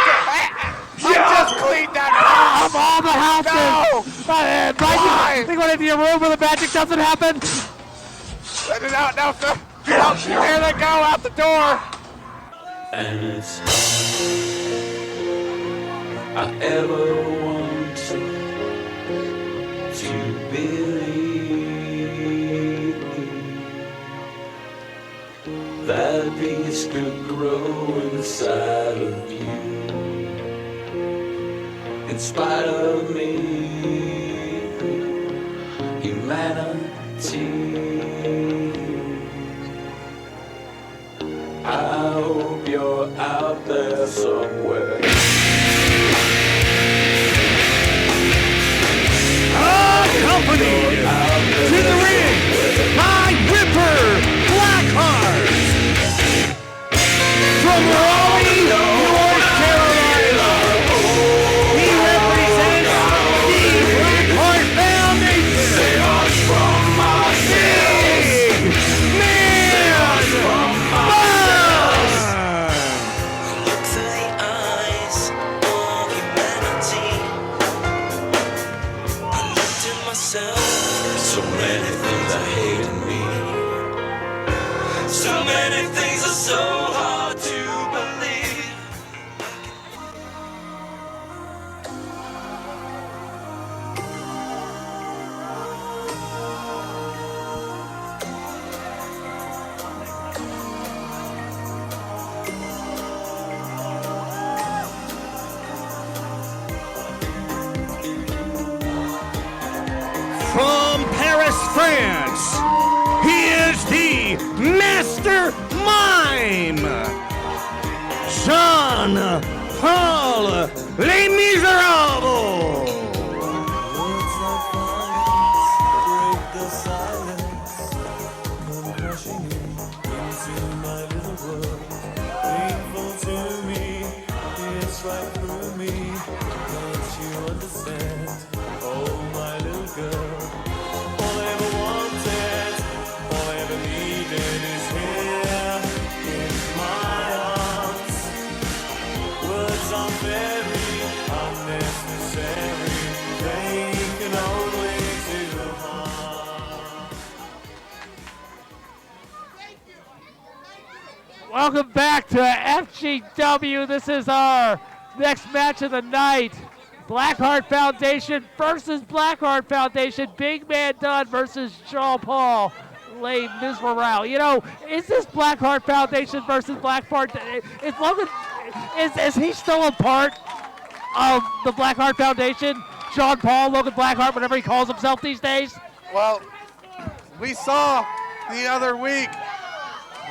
Speaker 2: I just cleaned that house.
Speaker 1: of all the houses.
Speaker 2: No.
Speaker 1: Bryce, you think went into your room where the magic doesn't happen?
Speaker 2: No, here they go out the door.
Speaker 4: And it's all I ever wanted to believe that peace could grow inside of you, in spite of me, humanity. I hope you're out there somewhere.
Speaker 5: Accompanied to the ring by Ripper Blackheart. From Raleigh, North Carolina, he represents the Blackheart Foundation. Big Man Buzz!
Speaker 4: Look through the eyes of humanity. I looked at myself. So many things I hate in me. So many things are so hard to believe.
Speaker 5: From Paris, France, he is the Master Mime, Jean-Paul Les Miserables.
Speaker 4: Words like violence break the silence. Come crashing into my little world. Painful to me, it's right through me. Don't you understand? Oh, my little girl. All I ever wanted, all I ever needed is here in my arms. Words are very unnecessary. They can only do harm.
Speaker 1: Welcome back to FGW. This is our next match of the night. Blackheart Foundation versus Blackheart Foundation. Big Man Dunn versus Jean-Paul Les Miserables. You know, is this Blackheart Foundation versus Blackheart? Is Logan, is he still a part of the Blackheart Foundation? Jean-Paul, Logan Blackheart, whatever he calls himself these days?
Speaker 2: Well, we saw the other week,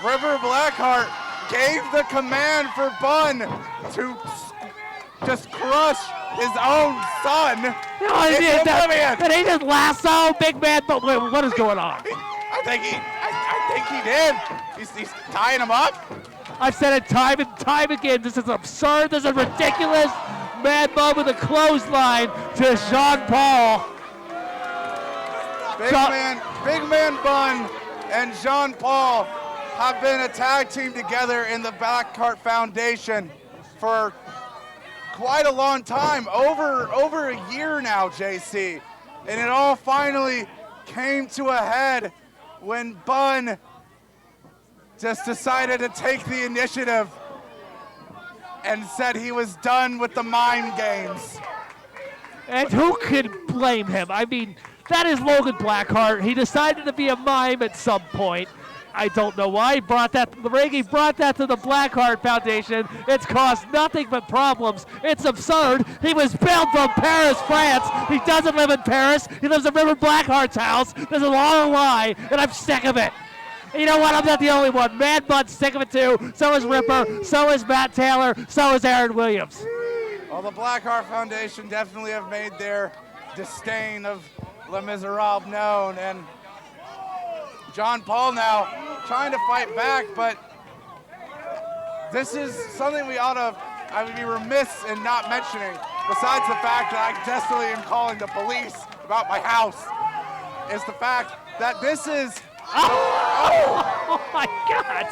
Speaker 2: River Blackheart gave the command for Bun to just crush his own son.
Speaker 1: No, he did. And he just lasso Big Man. But wait, what is going on?
Speaker 2: I think he did. He's tying him up.
Speaker 1: I've said it time and time again. This is absurd. This is ridiculous. Mad Bub with a clothesline to Jean-Paul.
Speaker 2: Big Man Bun and Jean-Paul have been a tag team together in the Blackheart Foundation for quite a long time, over a year now, JC. And it all finally came to a head when Bun just decided to take the initiative and said he was done with the mind games.
Speaker 1: And who can blame him? I mean, that is Logan Blackheart. He decided to be a mime at some point. I don't know why he brought that to the ring. He brought that to the Blackheart Foundation. It's caused nothing but problems. It's absurd. He was billed from Paris, France. He doesn't live in Paris. He lives in River Blackheart's house. There's a long lie, and I'm sick of it. And you know what? I'm not the only one. Mad Bud's sick of it too. So is Ripper. So is Matt Taylor. So is Aaron Williams.
Speaker 2: Well, the Blackheart Foundation definitely have made their disdain of Les Miserables known, and John Paul now trying to fight back, but this is something I would be remiss in not mentioning, besides the fact that I desperately am calling the police about my house, is the fact that this is,
Speaker 1: Oh my God!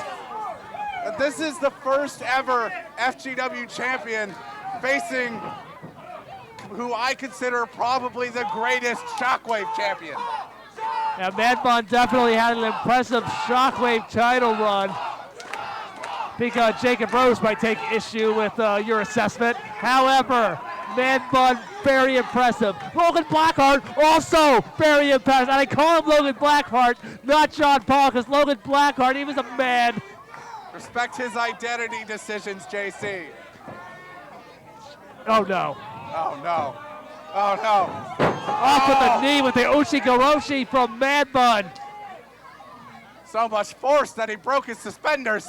Speaker 2: that this is the first ever FGW champion facing who I consider probably the greatest Shockwave champion.
Speaker 1: Yeah, Mad Bun definitely had an impressive Shockwave title run. I think Jacob Rose might take issue with your assessment. However, Mad Bun, very impressive. Logan Blackheart, also very impressive. And I call him Logan Blackheart, not John Paul, because Logan Blackheart, he was a man.
Speaker 2: Respect his identity decisions, JC.
Speaker 1: Oh no.
Speaker 2: Oh no. Oh no.
Speaker 1: Off with the knee with the Ushigoroshi from Mad Bun.
Speaker 2: So much force that he broke his suspenders.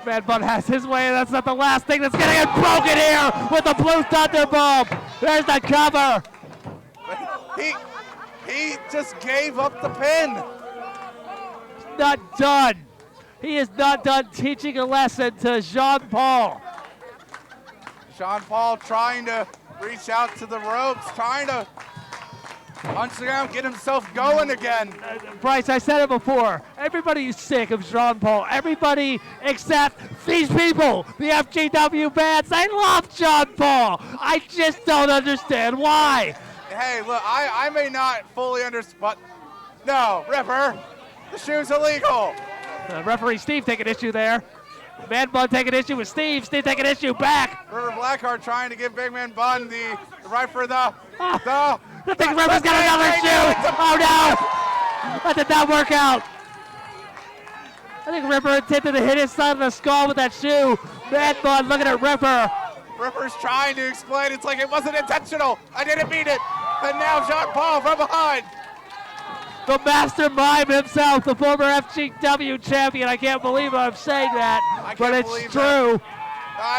Speaker 1: Mad Bun has his way, and that's not the last thing that's gonna get broken here with the Blue Thunder Bomb. There's the cover.
Speaker 2: He just gave up the pin.
Speaker 1: Not done. He is not done teaching a lesson to Jean Paul.
Speaker 2: Jean Paul trying to reach out to the ropes, trying to punch the ground, get himself going again.
Speaker 1: Bryce, I said it before. Everybody's sick of Jean Paul. Everybody except these people, the FGW fans. They love Jean Paul. I just don't understand why.
Speaker 2: Hey, look, I may not fully understand, but no, Ripper, the shoe's illegal.
Speaker 1: Referee Steve taking issue there. Mad Bun taking issue with Steve. Steve taking issue back.
Speaker 2: River Blackheart trying to give Big Man Bun the right for the.
Speaker 1: I think River's got another shoe. Oh no! That did not work out. I think Ripper attempted to hit his side of the skull with that shoe. Mad Bun looking at Ripper.
Speaker 2: Ripper's trying to explain. It's like it wasn't intentional. I didn't mean it. And now Jean Paul from behind.
Speaker 1: The master mime himself, the former FGW champion. I can't believe I'm saying that, but it's true.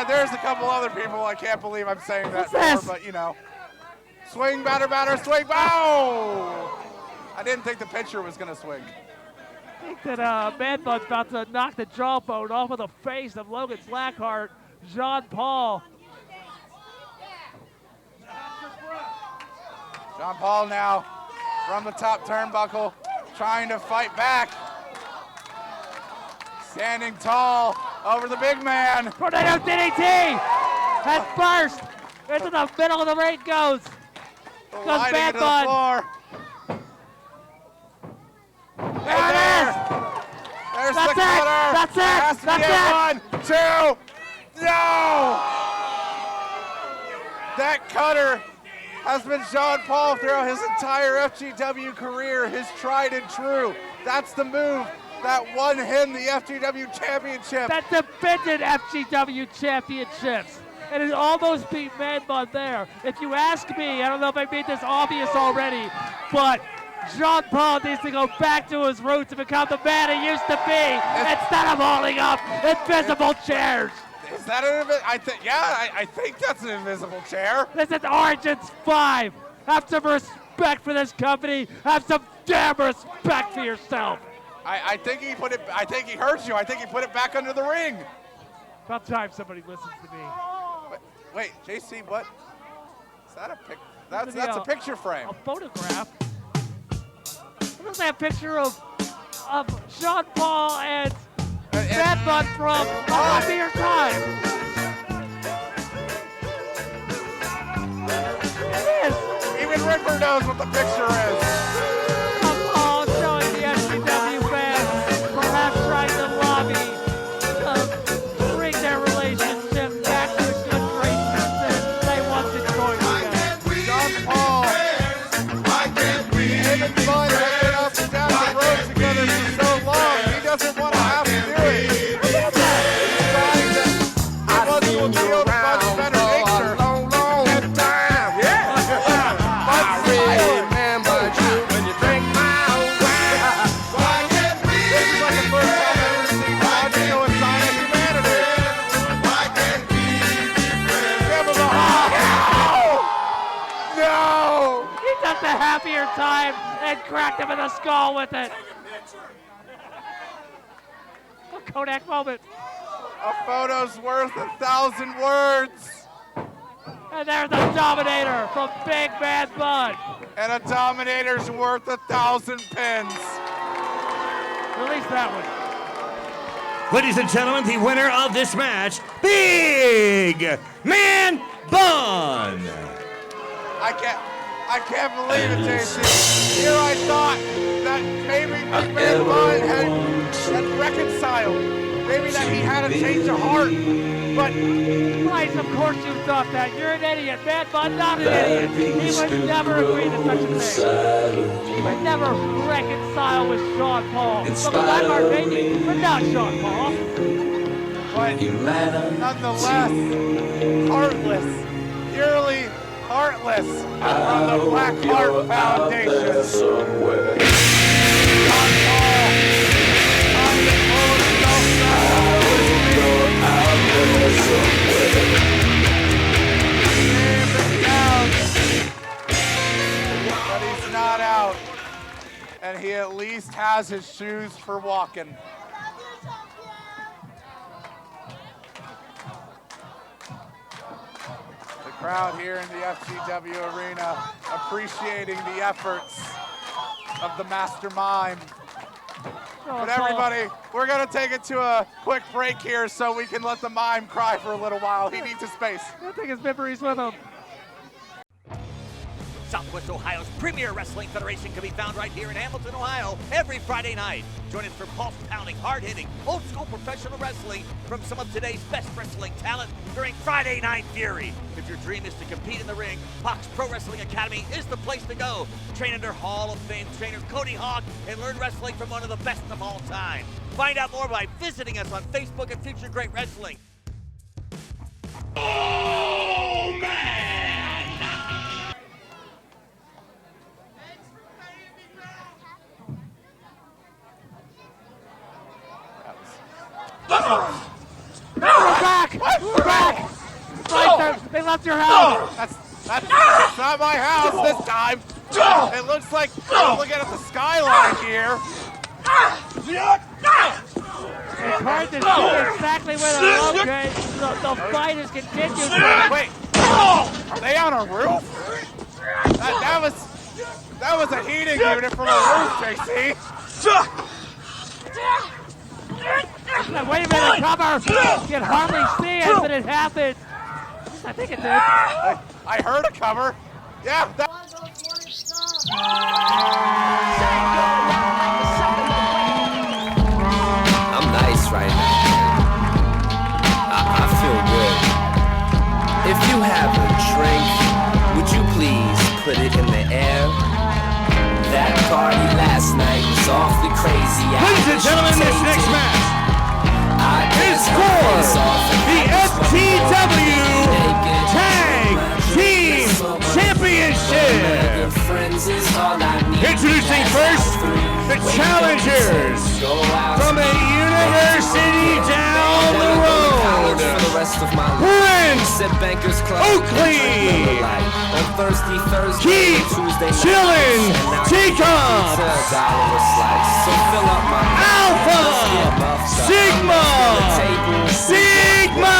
Speaker 2: There's a couple other people I can't believe I'm saying that
Speaker 1: What's
Speaker 2: for, but you know. Swing, batter, batter, swing, bow! I didn't think the pitcher was going to swing.
Speaker 1: I think that Mad Bun's about to knock the jawbone off of the face of Logan Blackheart, Jean Paul.
Speaker 2: Jean Paul now from the top turnbuckle, trying to fight back. Standing tall over the big man.
Speaker 1: Tornado DDT has burst into the middle of the ring goes. Goes Mad Bun. There it is.
Speaker 2: There's
Speaker 1: That's
Speaker 2: the
Speaker 1: it.
Speaker 2: cutter.
Speaker 1: That's it.
Speaker 2: There has to
Speaker 1: That's
Speaker 2: be
Speaker 1: it.
Speaker 2: 1, 2. No! That cutter has been Jean Paul throughout his entire FGW career, his tried and true. That's the move that won him the FGW championship.
Speaker 1: That defended FGW championships. And it almost beat Mad Bun there. If you ask me, I don't know if I made this obvious already, but Jean Paul needs to go back to his roots and become the man he used to be instead of holding up invisible chairs.
Speaker 2: Is that I think that's an invisible chair.
Speaker 1: This is Origins 5. Have some respect for this company. Have some damn respect for yourself.
Speaker 2: I think he put it. I think he hurt you. I think he put it back under the ring.
Speaker 1: About time somebody listens to me.
Speaker 2: Wait, JC, what? Is that a pic? That's a picture frame.
Speaker 1: A photograph. What is that picture of Jean Paul and Mad Bun from A Happier Time? It is.
Speaker 2: Even Ripper knows what the picture is.
Speaker 1: Jean Paul showing the FGW fans, perhaps trying to lobby, bring their relationship back to the good graces they happier time and cracked him in the skull with it. A Kodak moment.
Speaker 2: A photo's worth 1,000 words.
Speaker 1: And there's the Dominator from Big Bad Bud.
Speaker 2: And a Dominator's worth 1,000 pins.
Speaker 1: Release that one.
Speaker 5: Ladies and gentlemen, the winner of this match, Big Man Bun.
Speaker 2: I can't believe it, JC. Here I thought that maybe Big Man Bun had reconciled. Maybe that he had a change of heart. But
Speaker 1: Bryce, of course you thought that. You're an idiot. Bad Bud, not an idiot. He would never agree to such a thing. He would never reconcile with Sean Paul. So the Blackheart maybe, but not Sean Paul.
Speaker 2: But nonetheless, heartless, purely heartless from the Blackheart Foundation. Sean Paul, trying to pull himself out. But he's not out, and he at least has his shoes for walking. The crowd here in the FGW arena appreciating the efforts of the mastermind. But everybody, we're going to take it to a quick break here so we can let the mime cry for a little while. He needs his space.
Speaker 1: I think his memories with him.
Speaker 6: Southwest Ohio's premier wrestling federation can be found right here in Hamilton, Ohio, every Friday night. Join us for pulse-pounding, hard-hitting, old-school professional wrestling from some of today's best wrestling talent during Friday Night Fury. If your dream is to compete in the ring, Fox Pro Wrestling Academy is the place to go. Train under Hall of Fame trainer Cody Hawk and learn wrestling from one of the best of all time. Find out more by visiting us on Facebook at Future Great Wrestling.
Speaker 8: Oh, man!
Speaker 1: We're back! We're back! Right, they left your house!
Speaker 2: That's not my house this time! It looks like, looking at the skyline here.
Speaker 1: It's hard to see exactly where they're located. The fight is continuing.
Speaker 2: Wait, are they on a roof? That was a heating unit from a roof, JC.
Speaker 1: Wait a minute, cover! You can hardly see it, but it happened. I think it did.
Speaker 2: I heard a cover. Yeah.
Speaker 10: I'm nice right now. I feel good. If you have a drink, would you please put it in the air? That party last night was awfully crazy.
Speaker 5: Ladies and gentlemen, this next match is for the FGW Tag Team Championship. Introducing first, the challengers from a university down the road, Prince Oakley, Keep Chillin' Teacups, Alpha Sigma Sigma.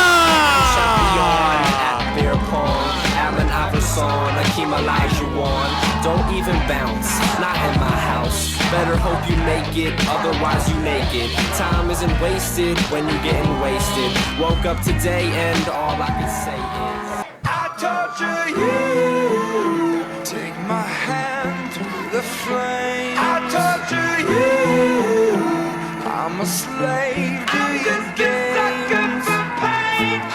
Speaker 10: Akeem Olajuwon, don't even bounce, not in my house. Better hope you make it, otherwise you naked. Time isn't wasted when you're getting wasted. Woke up today and all I can say is
Speaker 4: I torture you. Take my hand through the flame. I torture you. I'm a slave to your games.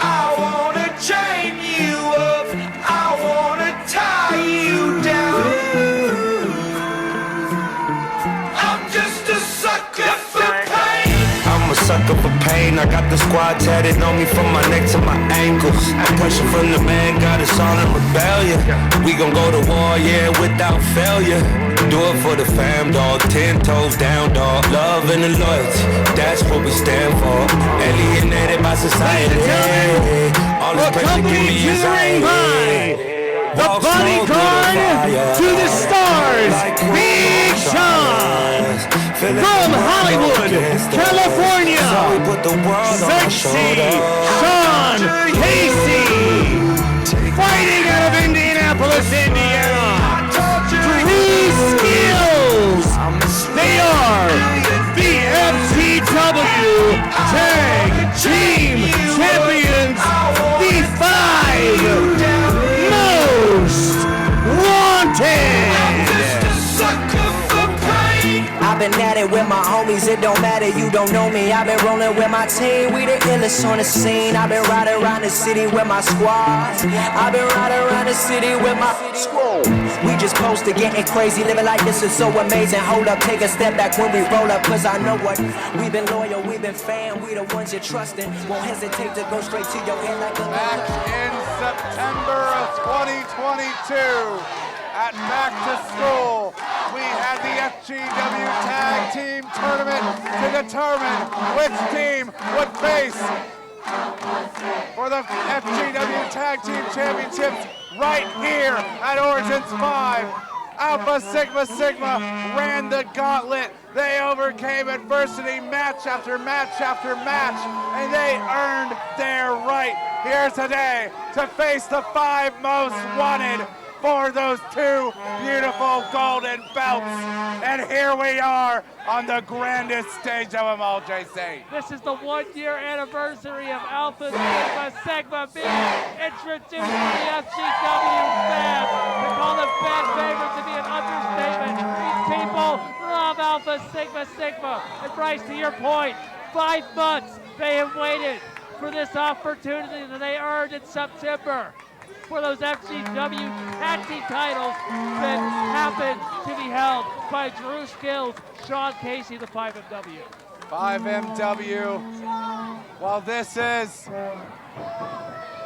Speaker 4: I wanna chain you up. I wanna tie you down. I'm just a sucker for pain. I'm a sucker for pain. I got the squad tatted on me from my neck to my ankles. Pressure from the man got us all in rebellion. We gon' go to war, yeah, without failure. Do it for the fam, dog. 10 toes down, dog. Love and the loyalty, that's what we stand for. Alienated by society. All this pressure give me anxiety.
Speaker 5: The bodyguard to the star Big Sean from Hollywood, California. Sexy Sean Casey, fighting out of Indianapolis, Indiana. True Skills. They are the FGW Tag Team Champions, the 5 Most Wanted.
Speaker 11: I've been at it with my homies, it don't matter, you don't know me. I've been rolling with my team, we the illest on the scene. I've been riding around the city with my squad. I've been riding around the city with my squad. We just close to getting crazy, living like this is so amazing. Hold up, take a step back when we roll up, cause I know what. We've been loyal, we've been fan, we the ones you're trusting. Won't hesitate to go straight to your head like a
Speaker 2: Back in September of 2022. At Back to School, we had the FGW Tag Team Tournament to determine which team would face for the FGW Tag Team Championships right here at Origins 5. Alpha Sigma Sigma ran the gauntlet. They overcame adversity match after match after match, and they earned their right here today to face the 5 Most Wanted for those 2 beautiful golden belts. And here we are on the grandest stage of them all, JC.
Speaker 1: This is the 1-year anniversary of Alpha Sigma Sigma being introduced to the FGW fans. To call them fan favorites to be an understatement. These people love Alpha Sigma Sigma. And Bryce, to your point, 5 months they have waited for this opportunity that they earned in September for those FGW tag team titles that happen to be held by Drew Skills, Sean Casey, the 5MW.
Speaker 2: 5MW, while this is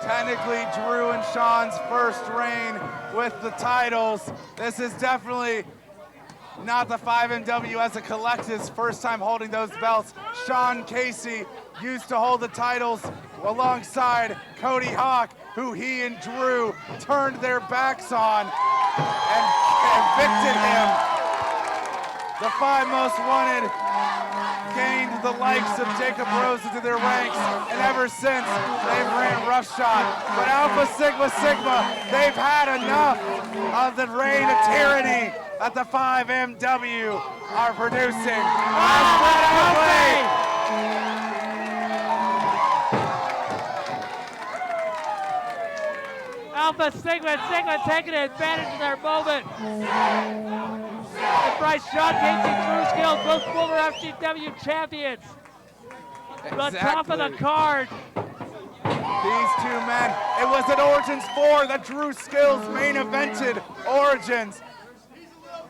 Speaker 2: technically Drew and Sean's first reign with the titles, this is definitely not the 5MW as a collective's first time holding those belts. Sean Casey used to hold the titles alongside Cody Hawk, who he and Drew turned their backs on and evicted him. The 5 Most Wanted gained the likes of Jacob Rose into their ranks, and ever since, they've ran roughshod. But Alpha Sigma Sigma, they've had enough of the reign of tyranny that the 5MW are producing.
Speaker 1: Alpha Sigma Sigma taking advantage of their moment. And Bryce, Sean Casey, Drew Skills, both former FGW champions. On top of the card.
Speaker 2: These 2 men, it was at Origins 4 that Drew Skills main evented Origins.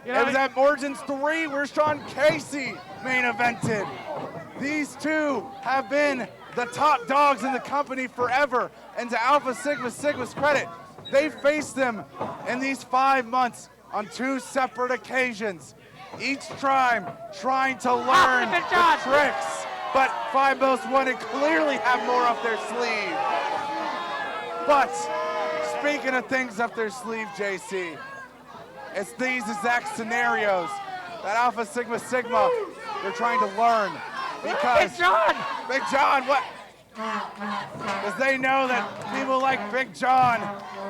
Speaker 2: It was at Origins 3 where Sean Casey main evented. These 2 have been the top dogs in the company forever, and to Alpha Sigma Sigma's credit, they faced them in these 5 months on 2 separate occasions, each time trying to learn the tricks, but 5 Most Wanted clearly have more up their sleeve. But speaking of things up their sleeve, JC, it's these exact scenarios that Alpha Sigma Sigma, they're trying to learn. Because Big John, what? Because they know that people like Big John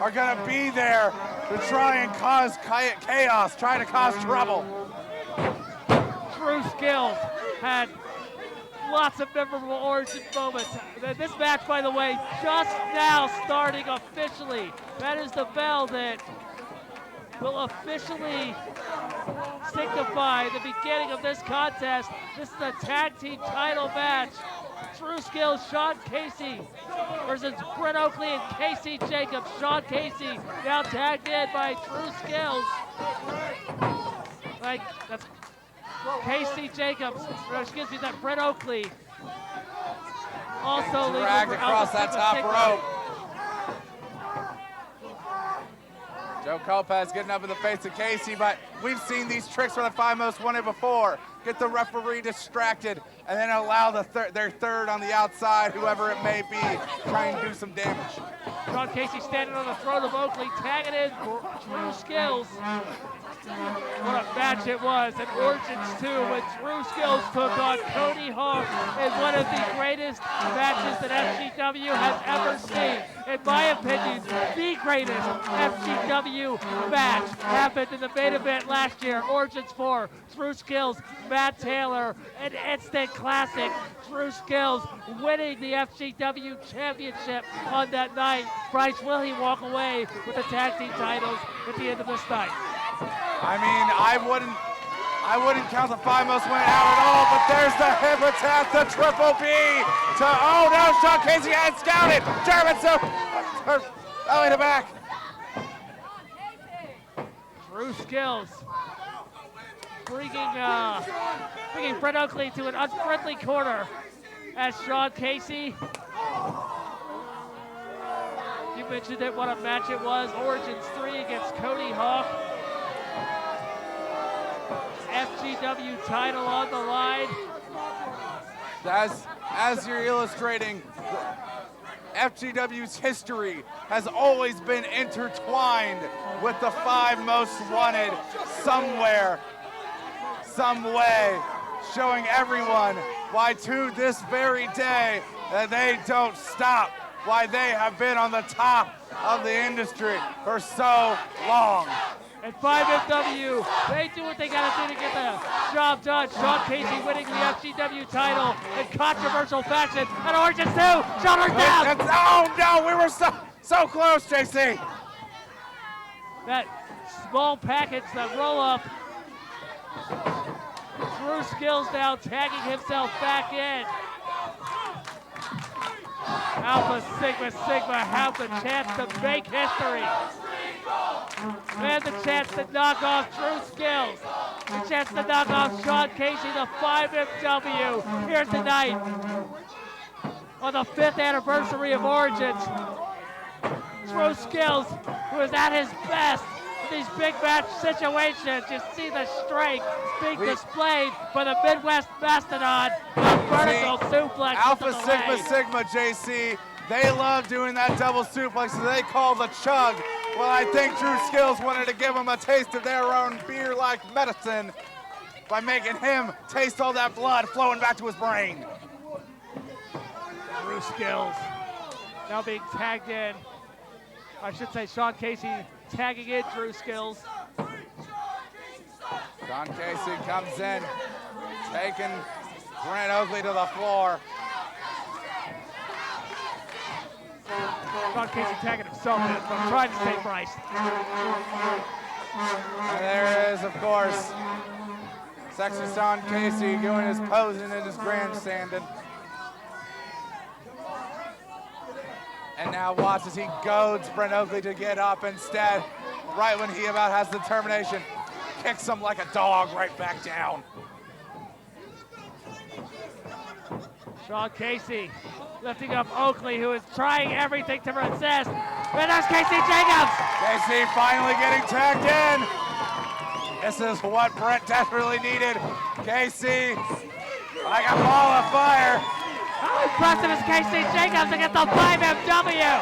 Speaker 2: are gonna be there to try and cause chaos, try to cause trouble.
Speaker 1: Drew Skills had lots of memorable Origin moments. This match, by the way, just now starting officially. That is the bell that will officially signify the beginning of this contest. This is the tag team title match. Drew Skills, Sean Casey versus Brett Oakley and Casey Jacobs. Sean Casey now tagged in by Drew Skills. That's Casey Jacobs, or excuse me, that Brett Oakley. Also
Speaker 2: dragged across that top rope. Joe Lopez getting up in the face of Casey, but we've seen these tricks for the 5 Most Wanted before. Get the referee distracted and then allow their third on the outside, whoever it may be, trying to do some damage.
Speaker 1: Sean Casey standing on the throne of Oakley, tagging in Drew Skills. What a match it was at Origins 2 when Drew Skills took on Cody Hawk in one of the greatest matches that FGW has ever seen. In my opinion, the greatest FGW match happened in the main event last year, Origins 4. Drew Skills, Matt Taylor, an instant classic. Drew Skills winning the FGW championship on that night. Bryce, will he walk away with the tag team titles at the end of this night?
Speaker 2: I mean, I wouldn't count the 5 most winning out at all, but there's the hip attack, the triple B to, oh no, Sean Casey had scouted. German belly to back.
Speaker 1: Drew Skills bringing Brett Oakley to an unfriendly corner as Sean Casey. You mentioned it, what a match it was. Origins 3 against Cody Hawk. FGW title on the line.
Speaker 2: As you're illustrating, FGW's history has always been intertwined with the 5 most wanted somewhere, some way, showing everyone why to this very day that they don't stop, why they have been on the top of the industry for so long.
Speaker 1: And 5FW, they do what they gotta do to get the job done. Sean Casey winning the FGW title in controversial fashion. And Origins 2, shoulders down.
Speaker 2: Oh no, we were so close, JC.
Speaker 1: That small package, that roll up. Drew Skills now tagging himself back in. Alpha Sigma Sigma have the chance to make history. And the chance to knock off Drew Skills. The chance to knock off Sean Casey, the 5FW, here tonight on the 5th anniversary of Origins. Drew Skills, who is at his best in these big match situations. You see the strength being displayed by the Midwest Mastodon. Vertical suplex.
Speaker 2: Alpha Sigma Sigma, JC. They love doing that double suplex that they call the chug. Well, I think Drew Skills wanted to give him a taste of their own beer-like medicine by making him taste all that blood flowing back to his brain.
Speaker 1: Drew Skills now being tagged in. I should say Sean Casey tagging in Drew Skills.
Speaker 2: Sean Casey comes in, taking Brent Oakley to the floor.
Speaker 1: Sean Casey tagging himself in, but I'm trying to stay Bryce.
Speaker 2: And there it is, of course. Sexy Sean Casey doing his posing and his grandstanding. And now watch as he goads Brent Oakley to get up instead. Right when he about has the determination, kicks him like a dog right back down.
Speaker 1: Sean Casey lifting up Oakley, who is trying everything to resist. And there's Casey Jacobs.
Speaker 2: Casey finally getting tagged in. This is what Brent desperately needed. Casey, like a ball of fire.
Speaker 1: How impressive is Casey Jacobs against the 5FW?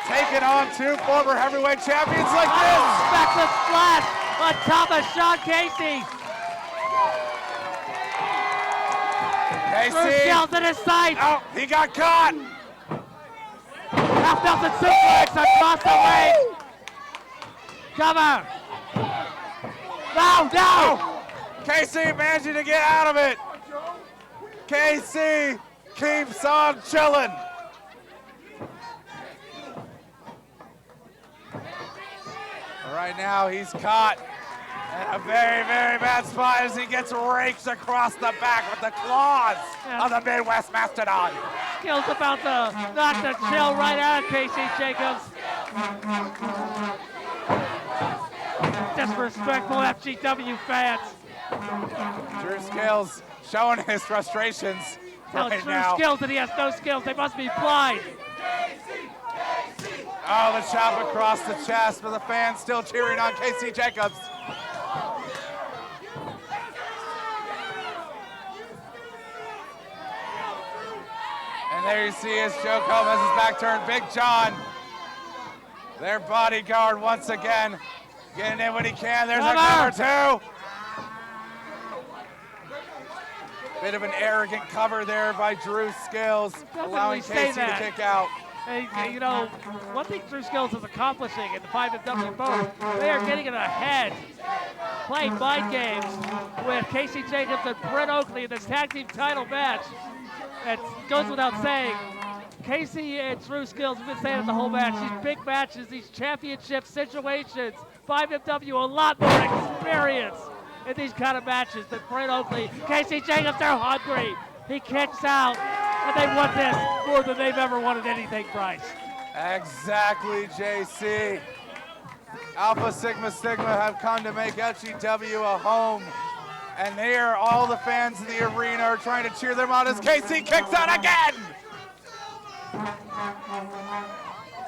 Speaker 2: Taking on 2 former heavyweight champions like this.
Speaker 1: Speckless splash on top of Sean Casey.
Speaker 2: Casey.
Speaker 1: Skills in his sights.
Speaker 2: Oh, he got caught.
Speaker 1: Half Nelson suplex across the ring. Cover. No.
Speaker 2: Casey managing to get out of it. Casey keeps on chilling. Right now he's caught in a very, very bad spot as he gets raked across the back with the claws of the Midwest Mastodon.
Speaker 1: Skills about to knock the chill right out of Casey Jacobs. Disrespectful FGW fans.
Speaker 2: Drew Skills showing his frustrations right
Speaker 1: Drew
Speaker 2: now.
Speaker 1: Skills that he has no skills. They must be blind.
Speaker 2: Oh, the chop across the chest, but the fans still cheering on Casey Jacobs. And there you see as Joe Cole has his back turned. Big John Their bodyguard once again getting in when he can. There's a cover 2. Bit of an arrogant cover there by Drew Skills, allowing Casey to kick out.
Speaker 1: Hey, you know, one thing Drew Skills is accomplishing in the 5FW both, they are getting it ahead, playing mind games with Casey Jacobs and Brett Oakley in this tag team title match. It goes without saying, Casey and Drew Skills have been saying it the whole match. These big matches, these championship situations, 5FW a lot more experience in these kind of matches than Brett Oakley. Casey Jacobs, they're hungry. He kicks out, and they want this more than they've ever wanted anything, Bryce.
Speaker 2: Exactly, JC. Alpha Sigma Sigma have come to make FGW a home. And there, all the fans in the arena are trying to cheer them on as Casey kicks out again.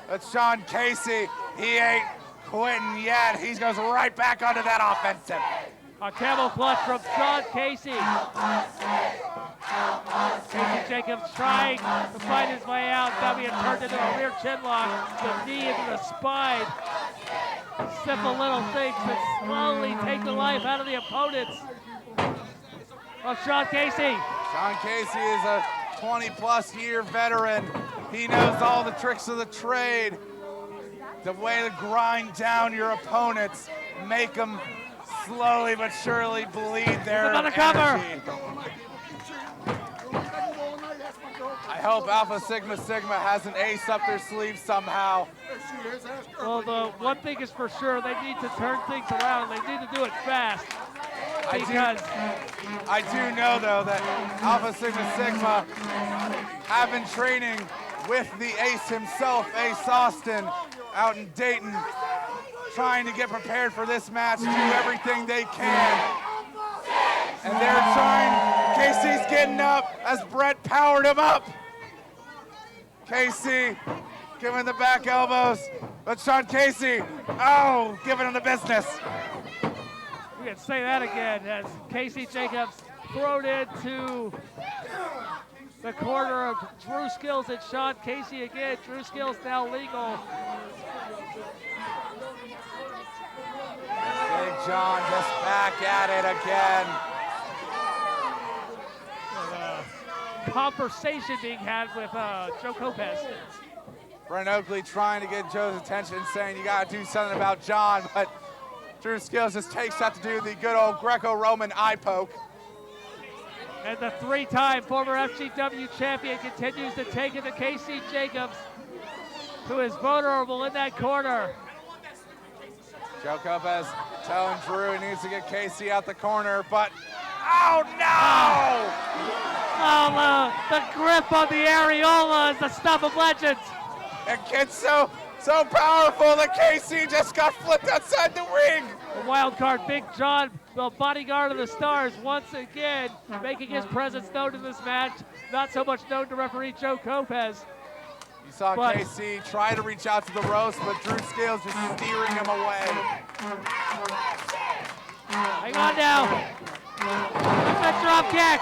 Speaker 2: But Sean Casey, he ain't quitting yet. He goes right back onto that offensive.
Speaker 1: A camel clutch from Sean Casey. Casey Jacobs trying to find his way out. Now being turned into a rear chin lock. The knee into the spine. Simple little things that slowly take the life out of the opponents. Of Sean Casey.
Speaker 2: Sean Casey is a 20-plus year veteran. He knows all the tricks of the trade. The way to grind down your opponents, make them slowly but surely bleed their
Speaker 1: another
Speaker 2: energy.
Speaker 1: cover.
Speaker 2: I hope Alpha Sigma Sigma has an ace up their sleeve somehow.
Speaker 1: Well, the one thing is for sure, they need to turn things around. They need to do it fast.
Speaker 2: I do know, though, that Alpha Sigma Sigma have been training with the ace himself, Ace Austin, out in Dayton, trying to get prepared for this match, do everything they can. And they're trying, Casey's getting up as Brett powered him up. Casey giving the back elbows, but Sean Casey, oh, giving him the business.
Speaker 1: We can say that again as Casey Jacobs thrown into the corner of Drew Skills and Sean Casey again. Drew Skills now legal.
Speaker 2: Big John just back at it again.
Speaker 1: Conversation being had with Joe Lopez.
Speaker 2: Brent Oakley trying to get Joe's attention, saying you got to do something about John, but Drew Skills just takes that to do the good old Greco-Roman eye poke.
Speaker 1: And the three-time former FGW champion continues to take it to Casey Jacobs, who is vulnerable in that corner.
Speaker 2: Joe Lopez telling Drew he needs to get Casey out the corner, but oh no!
Speaker 1: Oh, the grip on the areola is the stuff of legends.
Speaker 2: It gets so powerful that Casey just got flipped outside the ring.
Speaker 1: The wild card, Big John, the bodyguard of the Stars, once again making his presence known in this match. Not so much known to referee Joe Lopez.
Speaker 2: You saw Casey try to reach out to the ropes, but Drew Scales just steering him away.
Speaker 1: Hang on now. Look at the drop kick.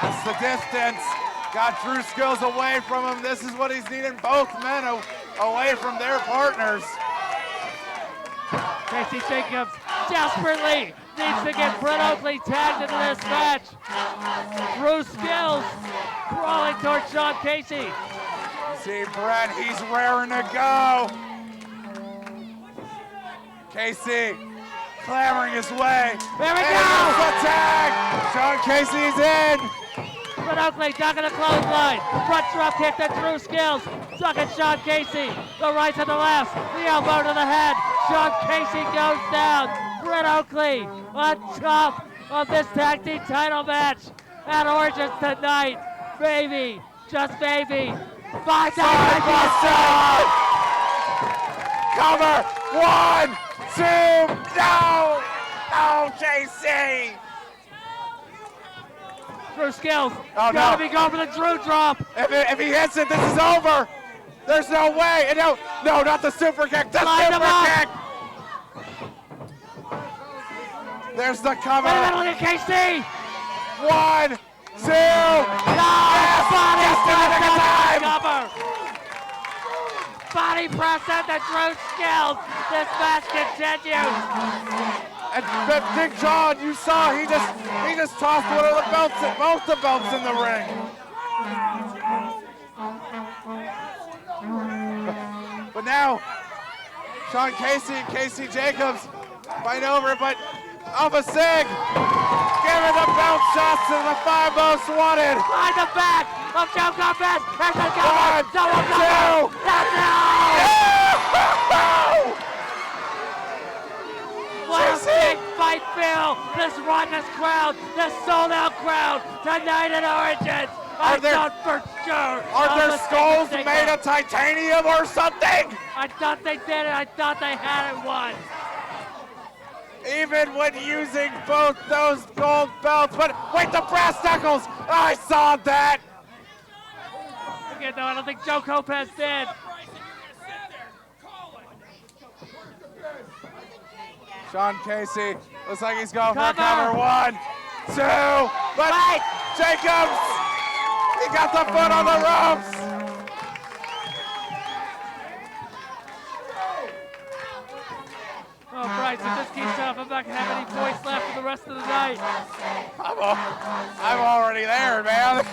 Speaker 2: That's the distance. Got Drew Skills away from him. This is what he's needing, both men away from their partners.
Speaker 1: Casey Jacobs desperately needs to get Brett Oakley tagged into this match. Drew Skills crawling towards Sean Casey.
Speaker 2: You see Brett, he's raring to go. Casey clamoring his way.
Speaker 1: There we go!
Speaker 2: The tag! Sean Casey's in.
Speaker 1: Brett Oakley ducking a clothesline. Front drop kick to Drew Skills. Ducking Sean Casey. The right to the left. The elbow to the head. Sean Casey goes down. Brett Oakley on top of this tag team title match at Origins tonight. Maybe, just maybe.
Speaker 2: Cover. 1, 2. No! No, JC!
Speaker 1: Drew Skills.
Speaker 2: Oh,
Speaker 1: gotta
Speaker 2: no.
Speaker 1: be going for the Drew drop.
Speaker 2: If he hits it, this is over. There's no way. And no, not the super kick. The
Speaker 1: Line
Speaker 2: super kick. There's the cover.
Speaker 1: Wait a minute, look at KC.
Speaker 2: 1, 2.
Speaker 1: No,
Speaker 2: yes,
Speaker 1: body
Speaker 2: yes,
Speaker 1: cover. body press and the Drew skills. This match continues.
Speaker 2: And Big John, you saw he just tossed one of the belts, both the belts in the ring. But now, Sean Casey and Casey Jacobs fight over, but Alpha Sig giving the belt shots to the 5 most wanted.
Speaker 1: Find the back of Joe Gomez. There's the
Speaker 2: One,
Speaker 1: double
Speaker 2: two.
Speaker 1: What a big fight, Phil. This runners crowd, this sold-out crowd tonight at Origins. I thought for sure.
Speaker 2: Are their skulls made of titanium or something?
Speaker 1: I thought they did it. I thought they had it won.
Speaker 2: Even when using both those gold belts, but wait, the brass knuckles! I saw that!
Speaker 1: Okay, though, I don't think Joe Lopez did.
Speaker 2: Sean Casey looks like he's going for cover. 1, 2, but Jacobs, he got the foot on the ropes.
Speaker 1: Oh, Bryce, if this keeps up, I'm not going to have any points left for the rest of the night.
Speaker 2: I'm already there, man.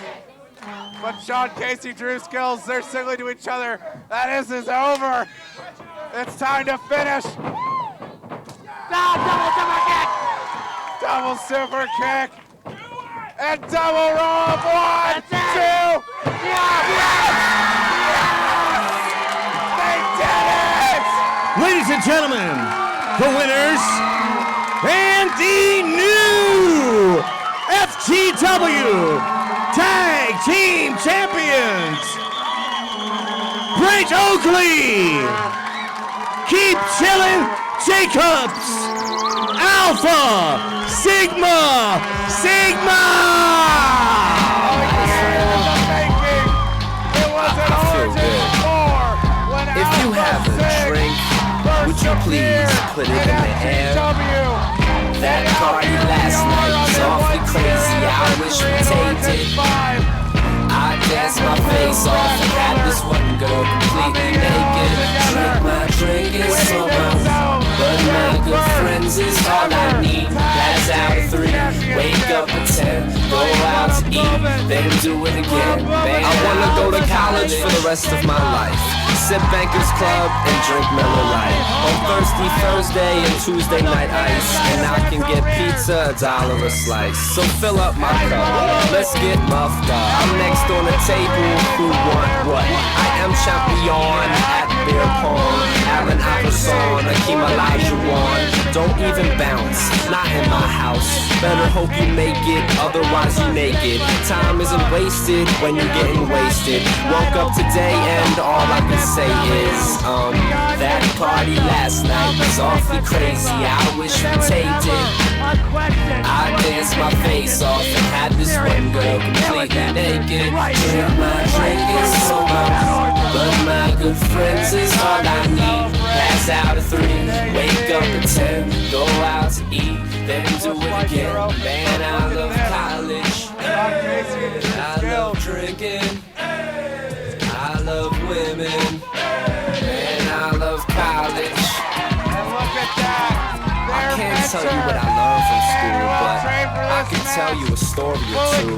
Speaker 2: But Sean Casey, Drew Skills, they're signaling to each other. This is over. It's time to finish. Double super kick. And double roll up. 1, 2. Yes! They did it!
Speaker 5: Ladies and gentlemen, the winners and the new FGW Tag Team Champions, Brent Oakley, Keep Chillin' Jacobs, Alpha Sigma Sigma!
Speaker 10: If you have a drink, would you please put it in the air? That party last night was awfully crazy. I wish we taped it. I danced my face off and had this one girl completely naked. Drink my drink is so rough, but my good friends is all I need. Pass out at 3, wake up at 10, go out to eat, then do it again. I wanna go to college for the rest of my life. Sip Bankers Club and drink Miller Lite. On Thirsty Thursday and Tuesday night ice, and I can get pizza $1 a slice. So fill up my cup, let's get muffed up. I'm next on the table, who want what? I am champion at beer pong. Allen Iverson, Akeem Olajuwon. Don't even bounce, not in my house. Better hope you make it, otherwise you naked. Time isn't wasted when you're getting wasted. Woke up today and all I can say is, that party last night was awfully crazy. I wish we taped it. I danced my face off and had this one girl completely naked. Drink my drink is so much, but my good friends is all I need. Pass out at 3, wake up at 10, go out to eat, then do it again. Man, I love college, I love drinking, I love women, man, I love college.
Speaker 2: And look at that.
Speaker 10: I can't tell you what I learned from school, but I can tell you a story or two.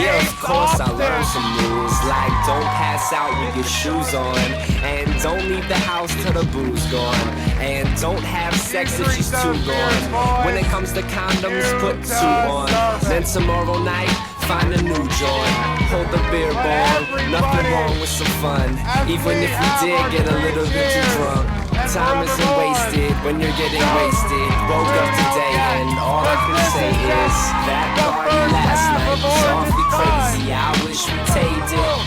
Speaker 10: Yeah, of course I learned some rules, like don't pass out with your shoes on, and don't leave the house till the booze gone, and don't have sex if she's too gone. When it comes to condoms, put 2 on. Then tomorrow night, find a new joint. Hold the beer bong, nothing wrong with some fun, even if we did get a little bit too drunk. Time isn't wasted when you're getting wasted. Woke up today and all I can say is that party last night was awfully crazy. I wish we taped it.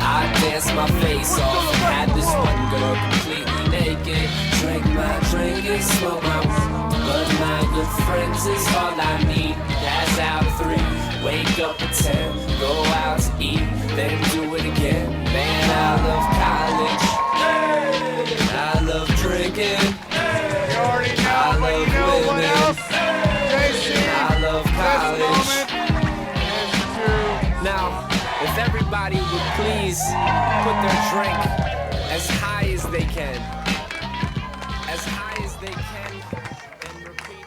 Speaker 10: I danced my face off and had this one girl completely naked. Drink my drink and smoke my weed, but my good friends is all I need. Pass out at 3, wake up at 10, go out to eat, then do it again. Man, I love college, I love drinking, I love women, I love college. Now, if everybody would please put their drink as high as they can. As high as they can, and repeat.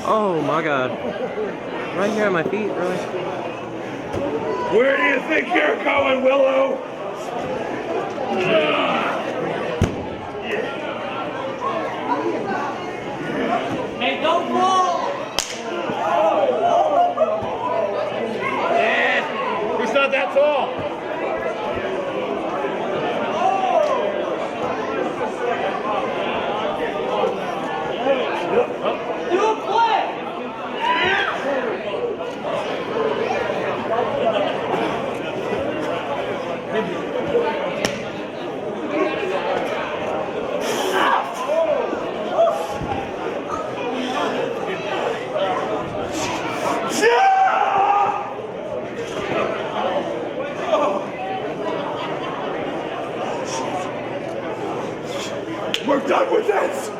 Speaker 12: Oh my god. Right here at my feet, really?
Speaker 5: Where do you think you're going, Willow?
Speaker 1: Hey, don't fall!
Speaker 5: Yeah, he's not that tall.
Speaker 1: Do a play!
Speaker 5: We're done with this!